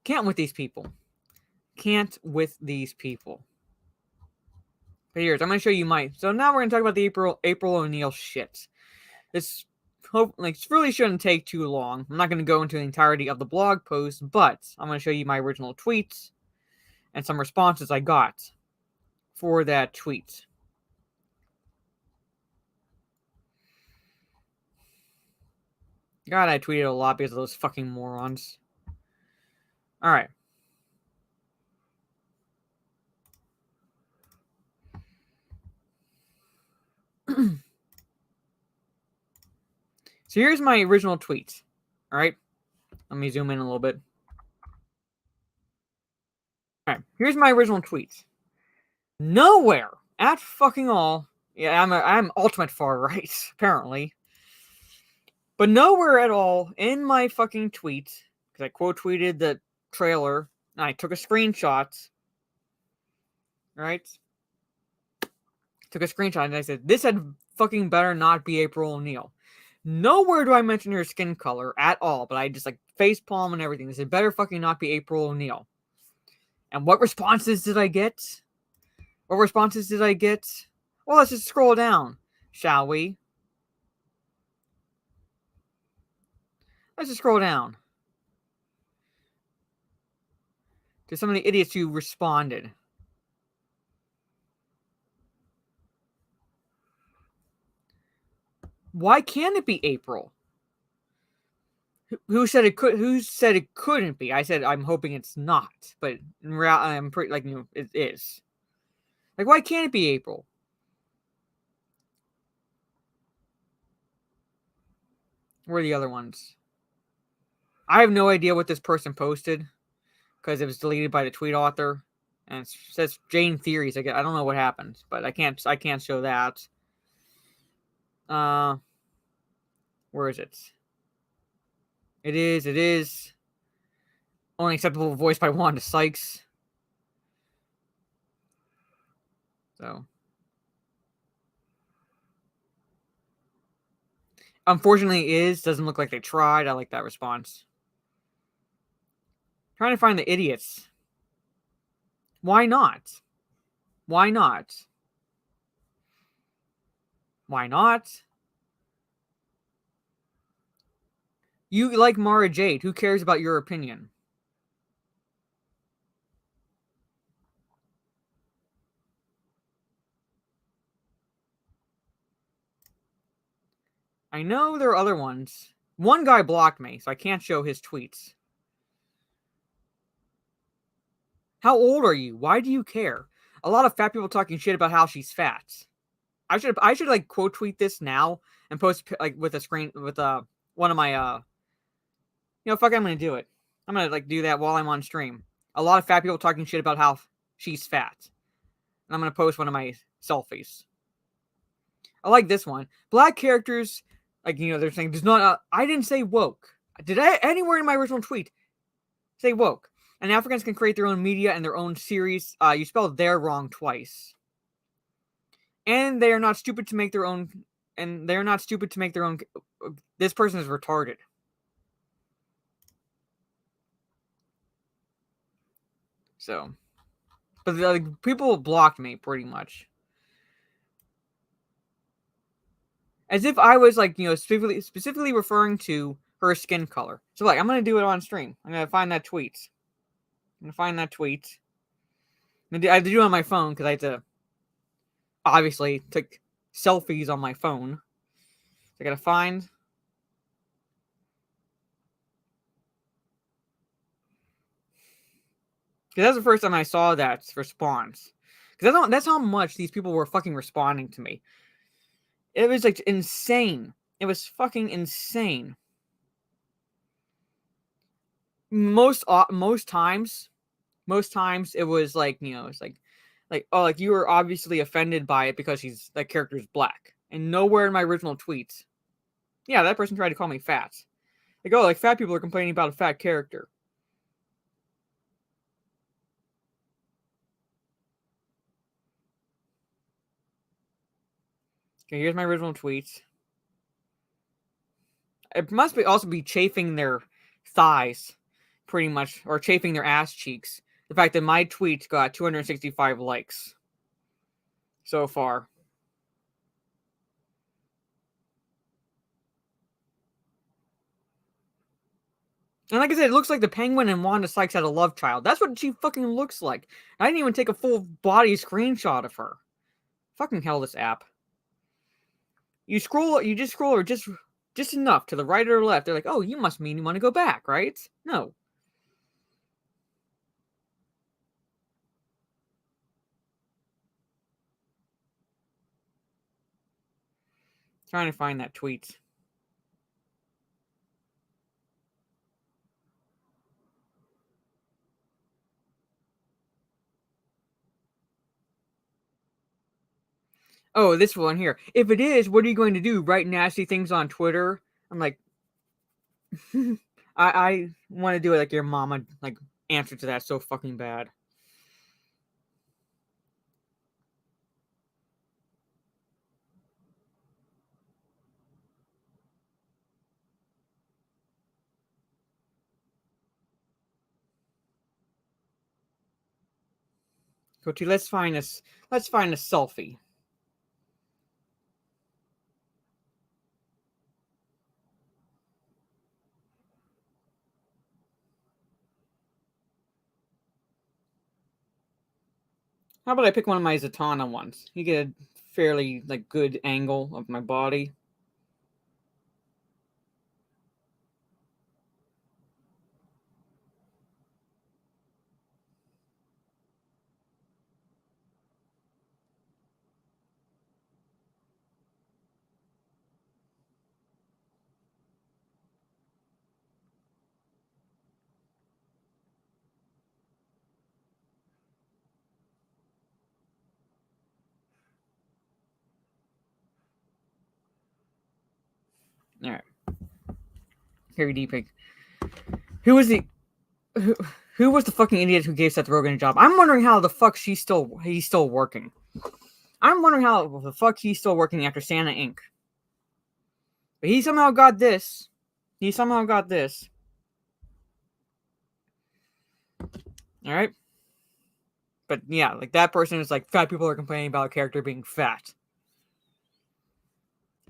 Can't with these people. Can't with these people. But here's, I'm going to show you my... So now we're going to talk about the April O'Neil shit. This really shouldn't take too long. I'm not going to go into the entirety of the blog post, but I'm going to show you my original tweets and some responses I got for that tweet. God, I tweeted a lot because of those fucking morons. Alright. So here's my original tweet. Alright. Let me zoom in a little bit. Alright. Here's my original tweet. Nowhere at fucking all. Yeah, I'm ultimate far right, apparently. But nowhere at all in my fucking tweet, because I quote tweeted the trailer, and I took a screenshot. Right? Took a screenshot and I said, this had fucking better not be April O'Neil. Nowhere do I mention her skin color at all, but I just like facepalm and everything. They said, better fucking not be April O'Neil. And what responses did I get? Well, let's just scroll down, shall we? Let's just scroll down to some of the idiots who responded. Why can't it be April? Who said it could? Who said it couldn't be? I said I'm hoping it's not, but in reality, I'm pretty it is. Like, why can't it be April? Where are the other ones? I have no idea what this person posted because it was deleted by the tweet author, and it says Jane Theories. I don't know what happened, but I can't show that. Where is it? It is. Only acceptable voice by Wanda Sykes. So. Unfortunately, it is. Doesn't look like they tried. I like that response. Trying to find the idiots. Why not? Why not? Why not? You like Mara Jade. Who cares about your opinion? I know there are other ones. One guy blocked me, so I can't show his tweets. How old are you? Why do you care? A lot of fat people talking shit about how she's fat. I should like quote tweet this now and post like with a screen with one of my fuck it, I'm gonna do it. I'm gonna like do that while I'm on stream. A lot of fat people talking shit about how she's fat. I'm going to post one of my selfies. I like this one. Black characters, like, they're saying, does not, I didn't say woke. Did I, anywhere in my original tweet, say woke? And Africans can create their own media and their own series. You spelled "their" wrong twice. And they are not stupid to make their own. And they're not stupid to make their own. This person is retarded. So, but people blocked me pretty much, as if I was like specifically referring to her skin color. So like, I'm gonna do it on stream. I'm gonna find that tweet. I had to do it on my phone because I had to obviously take selfies on my phone. So I gotta find. Because that's the first time I saw that response. Because that's how much these people were fucking responding to me. It was like insane. It was fucking insane. Most times it was like, it's like, oh, like you were obviously offended by it because that character's black. And nowhere in my original tweets. Yeah, that person tried to call me fat. Like, oh, like fat people are complaining about a fat character. Okay, here's my original tweets. It must also be chafing their thighs, pretty much, or chafing their ass cheeks. The fact that my tweet got 265 likes so far. And like I said, it looks like the Penguin and Wanda Sykes had a love child. That's what she fucking looks like. I didn't even take a full body screenshot of her. Fucking hell, this app. You just scroll or just enough to the right or left. They're like, oh, you must mean you want to go back, right? No. Trying to find that tweet. Oh, this one here. If it is, what are you going to do? Write nasty things on Twitter? I'm like, I want to do it like your mama, like, answer to that so fucking bad. Go to, let's find a selfie. How about I pick one of my Zatanna ones? You get a fairly like good angle of my body. All right. Harry D pick. Who was the fucking idiot who gave Seth Rogen a job? I'm wondering how the fuck he's still working. I'm wondering how the fuck he's still working after Santa Inc. But he somehow got this. All right. But yeah, like that person is like, fat people are complaining about a character being fat.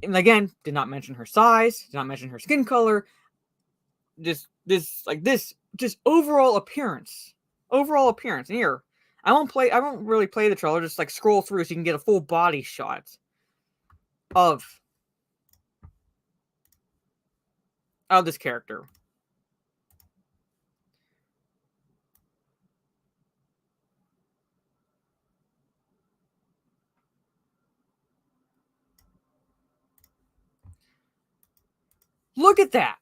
And again, did not mention her size, did not mention her skin color. Just overall appearance. And here, I won't really play the trailer, just like scroll through so you can get a full body shot of this character. Look at that.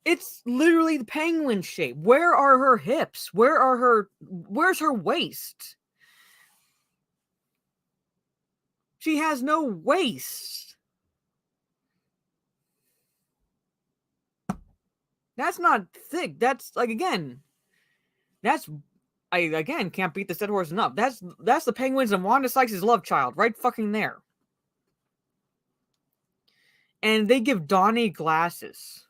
It's literally the penguin shape. Where are her hips? Where's her waist? She has no waist. That's not thick. That's like, again, that's, I again can't beat the dead horse enough. That's the Penguins and Wanda Sykes' love child right fucking there. And they give Donnie glasses.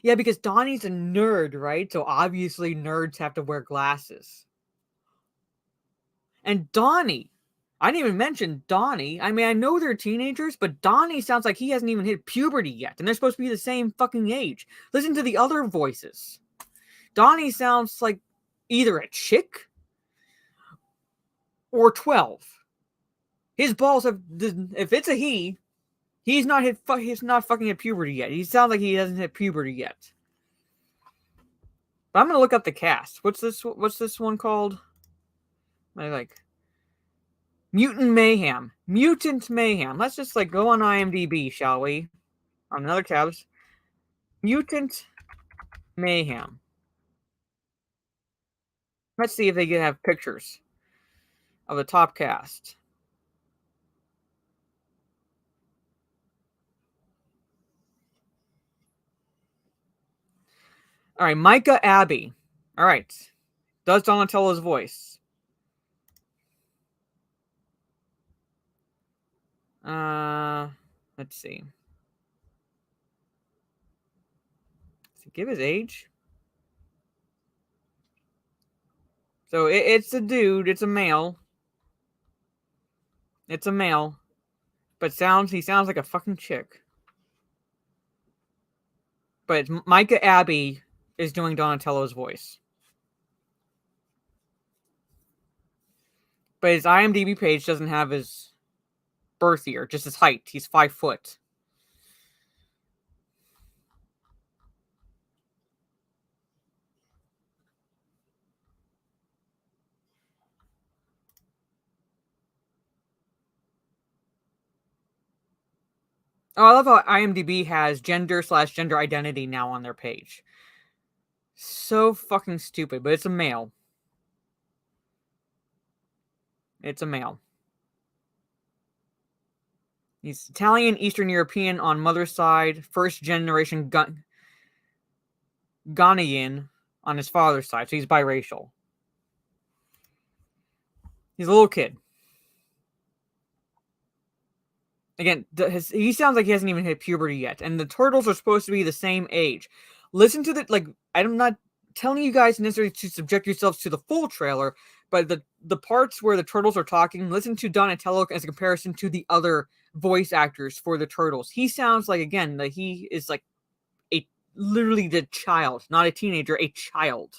Yeah, because Donnie's a nerd, right? So obviously nerds have to wear glasses. And Donnie, I didn't even mention Donnie. I mean, I know they're teenagers, but Donnie sounds like he hasn't even hit puberty yet, and they're supposed to be the same fucking age. Listen to the other voices. Donnie sounds like either a chick or 12. His balls have, if it's a he, he's not fucking hit puberty yet. He sounds like he hasn't hit puberty yet. But I'm gonna look up the cast. What's this one called? I like Mutant Mayhem. Mutant Mayhem. Let's just like go on IMDb, shall we? On another tabs. Mutant Mayhem. Let's see if they can have pictures of the top cast. All right, Micah Abbey. All right. Does Donatello's voice. Let's see. Does he give his age? So it's a dude. It's a male. It's a male. But he sounds like a fucking chick. But Micah Abbey is doing Donatello's voice. But his IMDb page doesn't have his birth year, just his height. He's 5 foot. Oh, I love how IMDb has gender/gender identity now on their page. So fucking stupid, but it's a male. It's a male. He's Italian, Eastern European on mother's side, first generation Ghanaian on his father's side, so he's biracial. He's a little kid. Again, he sounds like he hasn't even hit puberty yet, and the turtles are supposed to be the same age. Listen to I'm not telling you guys necessarily to subject yourselves to the full trailer, but the parts where the turtles are talking, listen to Donatello as a comparison to the other voice actors for the turtles. He sounds like, again, that he is like literally the child, not a teenager, a child.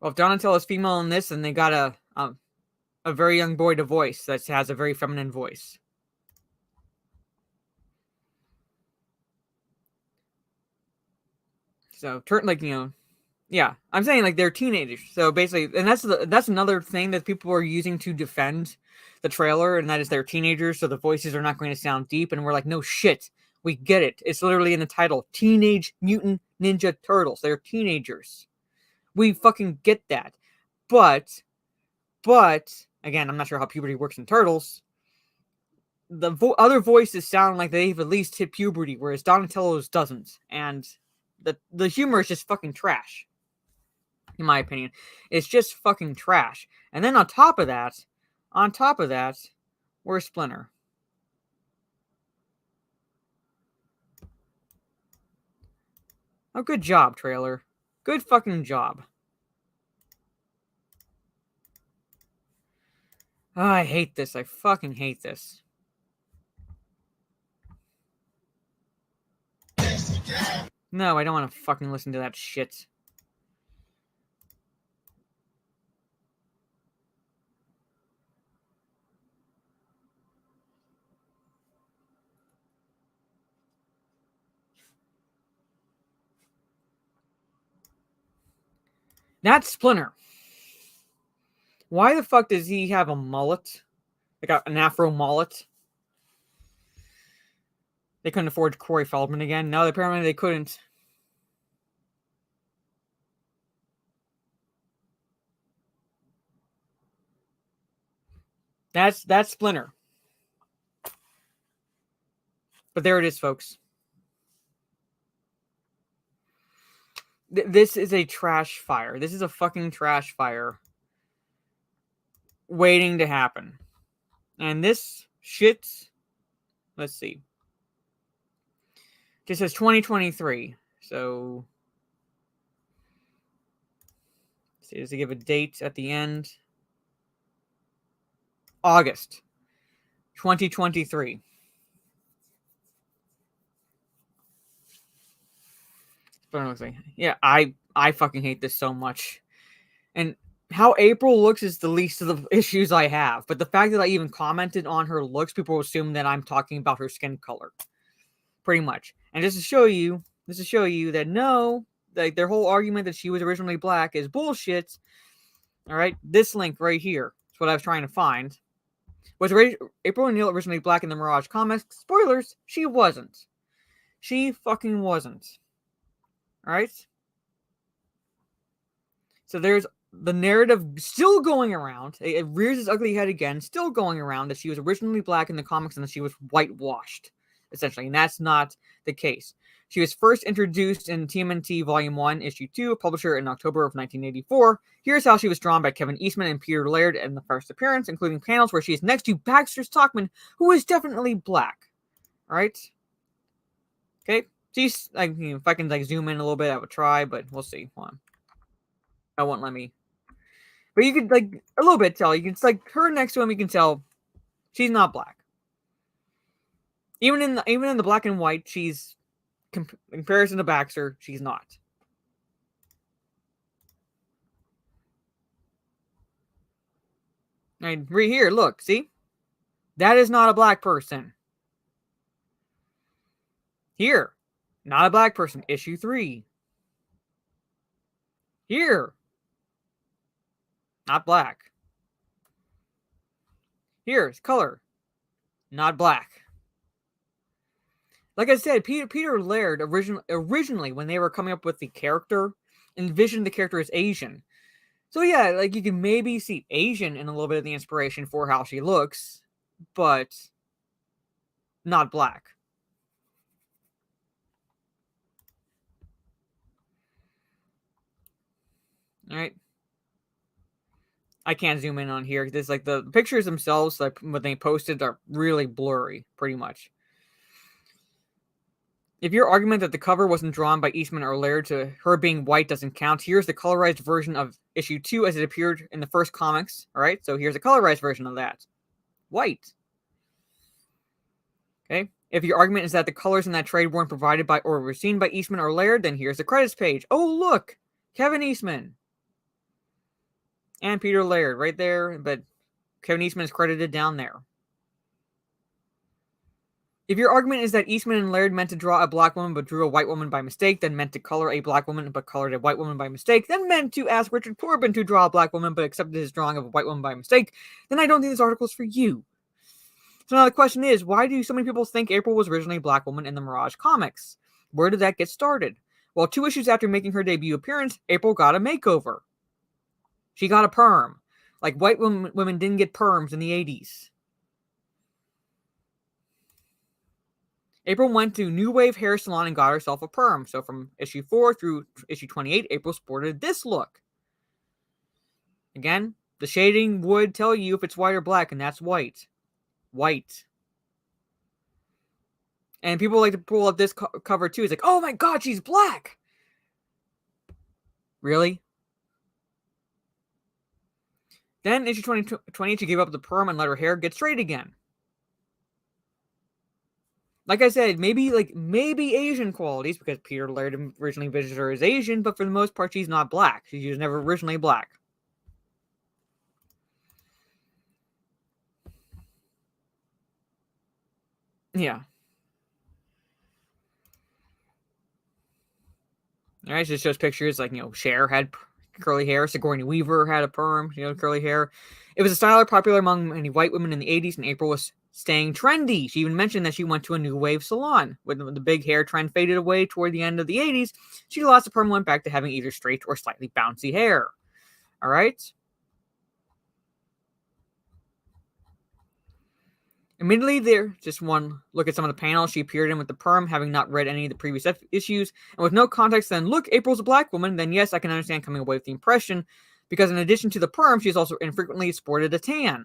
Well, if Donatello's female in this, then they got a very young boy to voice that has a very feminine voice. So, yeah, I'm saying like they're teenagers. So basically, and that's another thing that people are using to defend the trailer, and that is they're teenagers, so the voices are not going to sound deep. And we're like, no shit, we get it. It's literally in the title: Teenage Mutant Ninja Turtles. They're teenagers. We fucking get that. But again, I'm not sure how puberty works in turtles. The other voices sound like they've at least hit puberty, whereas Donatello's doesn't, and the humor is just fucking trash. In my opinion, it's just fucking trash. And then on top of that, where's Splinter? Oh, good job, trailer. Good fucking job. Oh, I hate this. I fucking hate this. No, I don't want to fucking listen to that shit. That's Splinter. Why the fuck does he have a mullet? Like an afro mullet? They couldn't afford Corey Feldman again. No, apparently they couldn't. That's Splinter. But there it is, folks. This is a trash fire. This is a fucking trash fire waiting to happen. And this shit, let's see. Just says 2023. So, let's see, does it give a date at the end? August 2023. Yeah, I fucking hate this so much. And how April looks is the least of the issues I have. But the fact that I even commented on her looks, people assume that I'm talking about her skin color. Pretty much. And just to show you that no, like their whole argument that she was originally black is bullshit. Alright, this link right here is what I was trying to find. Was April O'Neil originally black in the Mirage comics? Spoilers, she wasn't. She fucking wasn't. Alright? So there's the narrative still going around. It rears its ugly head again, still going around that she was originally black in the comics and that she was whitewashed, essentially. And that's not the case. She was first introduced in TMNT Volume 1, Issue 2, publisher in October of 1984. Here's how she was drawn by Kevin Eastman and Peter Laird in the first appearance, including panels where she is next to Baxter Stockman, who is definitely black. Alright? Okay? She's, like, you know, if I can, like, zoom in a little bit, I would try, but we'll see. Hold on. That won't let me. But you could, like, a little bit tell. You can, it's like, her next to him, you can tell she's not black. Even in the black and white, she's, in comparison to Baxter, she's not. And right here, look, see? That is not a black person. Here, not a black person, issue 3. Here, not black. Here's color, not black. Like I said, Peter Laird originally, when they were coming up with the character, envisioned the character as Asian. So yeah, like you can maybe see Asian in a little bit of the inspiration for how she looks, but not black. All right. I can't zoom in on here. There's like the pictures themselves, like when they posted, are really blurry, pretty much. If your argument that the cover wasn't drawn by Eastman or Laird to her being white doesn't count, here's the colorized version of issue 2 as it appeared in the first comics. All right, so here's a colorized version of that. White. Okay. If your argument is that the colors in that trade weren't provided by or were seen by Eastman or Laird, then here's the credits page. Oh, look! Kevin Eastman. And Peter Laird right there, but Kevin Eastman is credited down there. If your argument is that Eastman and Laird meant to draw a black woman but drew a white woman by mistake, then meant to color a black woman but colored a white woman by mistake, then meant to ask Richard Corbin to draw a black woman but accepted his drawing of a white woman by mistake, then I don't think this article is for you. So now the question is, why do so many people think April was originally a black woman in the Mirage comics? Where did that get started? Well, 2 issues after making her debut appearance, April got a makeover. She got a perm. Like white women didn't get perms in the 80s. April went to New Wave Hair Salon and got herself a perm. So from issue 4 through issue 28, April sported this look. Again, the shading would tell you if it's white or black, and that's white. White. And people like to pull up this cover too. It's like, oh my god, she's black! Really? Then issue 20, she gave up the perm and let her hair get straight again. Like I said, maybe Asian qualities, because Peter Laird originally envisioned her as Asian, but for the most part, she's not black. She was never originally black. Yeah. Alright, so it shows pictures like, Cher had curly hair, Sigourney Weaver had a perm, curly hair. It was a style popular among many white women in the 80s, and April was staying trendy. She even mentioned that she went to a new wave salon. When the big hair trend faded away toward the end of the 80s, she lost the perm and went back to having either straight or slightly bouncy hair. All right? Immediately there, just one look at some of the panels she appeared in with the perm, having not read any of the previous issues, and with no context, then look, April's a black woman, then yes, I can understand coming away with the impression, because in addition to the perm, she's also infrequently sported a tan.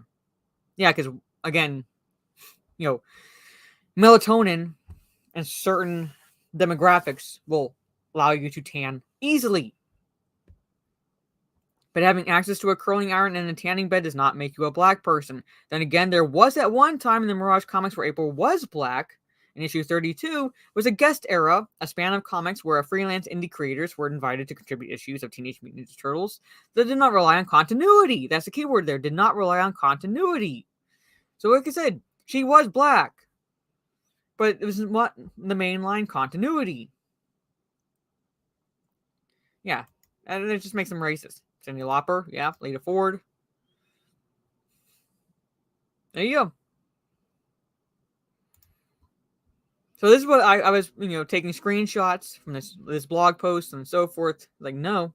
Yeah, because, again, melatonin and certain demographics will allow you to tan easily. But having access to a curling iron and a tanning bed does not make you a black person. Then again, there was at one time in the Mirage comics where April was black. In issue 32 was a guest era, a span of comics where freelance indie creators were invited to contribute issues of Teenage Mutant Ninja Turtles that did not rely on continuity. That's the key word there, did not rely on continuity. So like I said, she was black. But it was what the mainline continuity. Yeah, and it just makes them racist. Cyndi Lauper, yeah, Lita Ford. There you go. So this is what I was, taking screenshots from this blog post and so forth. Like, no.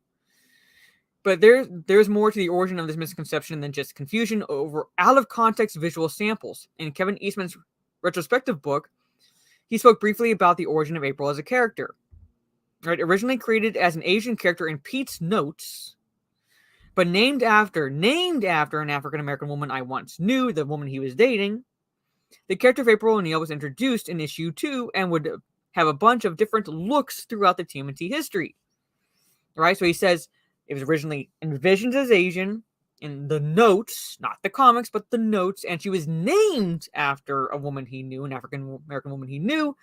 But there's more to the origin of this misconception than just confusion over out-of-context visual samples. In Kevin Eastman's retrospective book, he spoke briefly about the origin of April as a character. Right, originally created as an Asian character in Pete's notes, but named after an African-American woman I once knew, the woman he was dating. The character of April O'Neil was introduced in issue 2 and would have a bunch of different looks throughout the TMNT history. Right, so he says it was originally envisioned as Asian in the notes, not the comics, but the notes, and she was named after a woman he knew, an African-American woman he knew,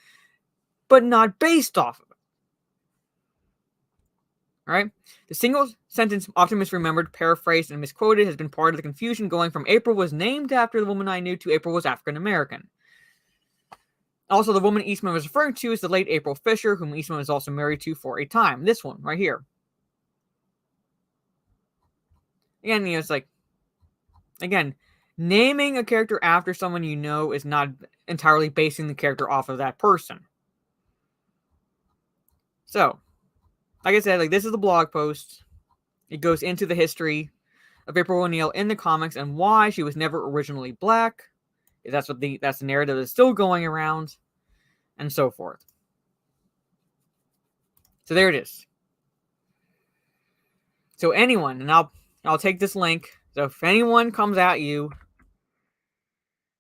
but not based off of it. Right? The single sentence often misremembered, paraphrased, and misquoted has been part of the confusion going from April was named after the woman I knew to April was African American. Also, the woman Eastman was referring to is the late April Fisher, whom Eastman was also married to for a time. This one, right here. Again, it's like, naming a character after someone you know is not entirely basing the character off of that person. So, like I said, this is the blog post. It goes into the history of April O'Neil in the comics and why she was never originally black. That's the narrative that's still going around, and so forth. So there it is. So anyone, and I'll take this link. So if anyone comes at you,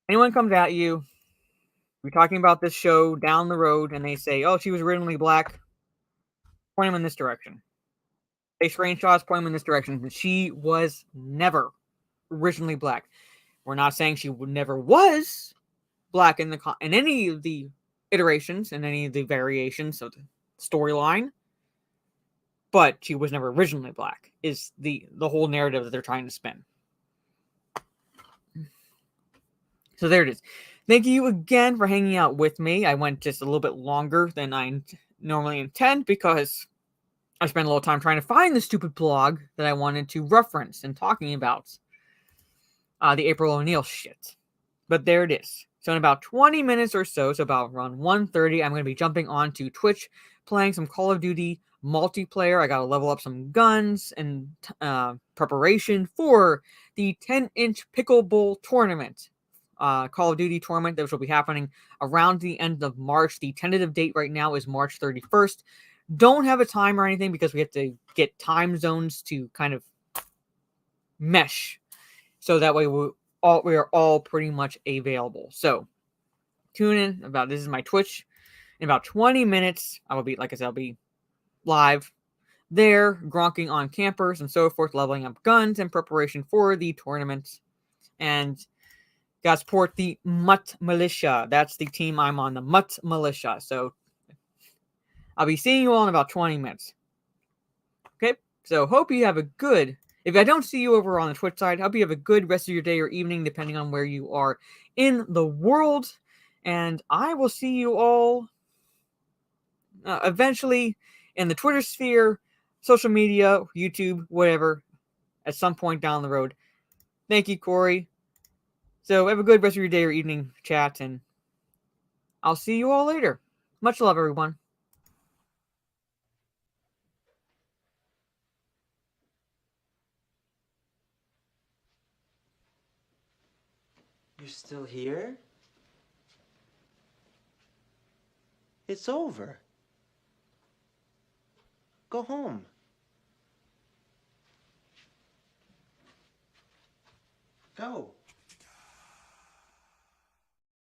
we're talking about this show down the road, and they say, "Oh, she was originally black," point them in this direction. They screenshots, point them in this direction. She was never originally black. We're not saying she never was black in any of the iterations and any of the variations of the storyline, but she was never originally black. Is the whole narrative that they're trying to spin. So there it is. Thank you again for hanging out with me. I went just a little bit longer than I normally intend because I spent a little time trying to find the stupid blog that I wanted to reference and talking about the April O'Neil shit. But there it is. So in about 20 minutes or so about around 1:30, I'm going to be jumping on to Twitch, playing some Call of Duty multiplayer. I got to level up some guns in preparation for the 10-inch Pickle Bowl tournament. Call of Duty tournament, which will be happening around the end of March. The tentative date right now is March 31st. Don't have a time or anything because we have to get time zones to kind of mesh. So that way we are all pretty much available. So tune in. This is my Twitch. In about 20 minutes, I will be, like I said, I'll be live there, gronking on campers and so forth, leveling up guns in preparation for the tournament. And got to support the Mutt Militia. That's the team I'm on, the Mutt Militia. So I'll be seeing you all in about 20 minutes. Okay? So hope you have a good... If I don't see you over on the Twitch side, hope you have a good rest of your day or evening, depending on where you are in the world. And I will see you all eventually in the Twitter sphere, social media, YouTube, whatever, at some point down the road. Thank you, Corey. So have a good rest of your day or evening, chat, and I'll see you all later. Much love, everyone. You're still here? It's over. Go home. Go.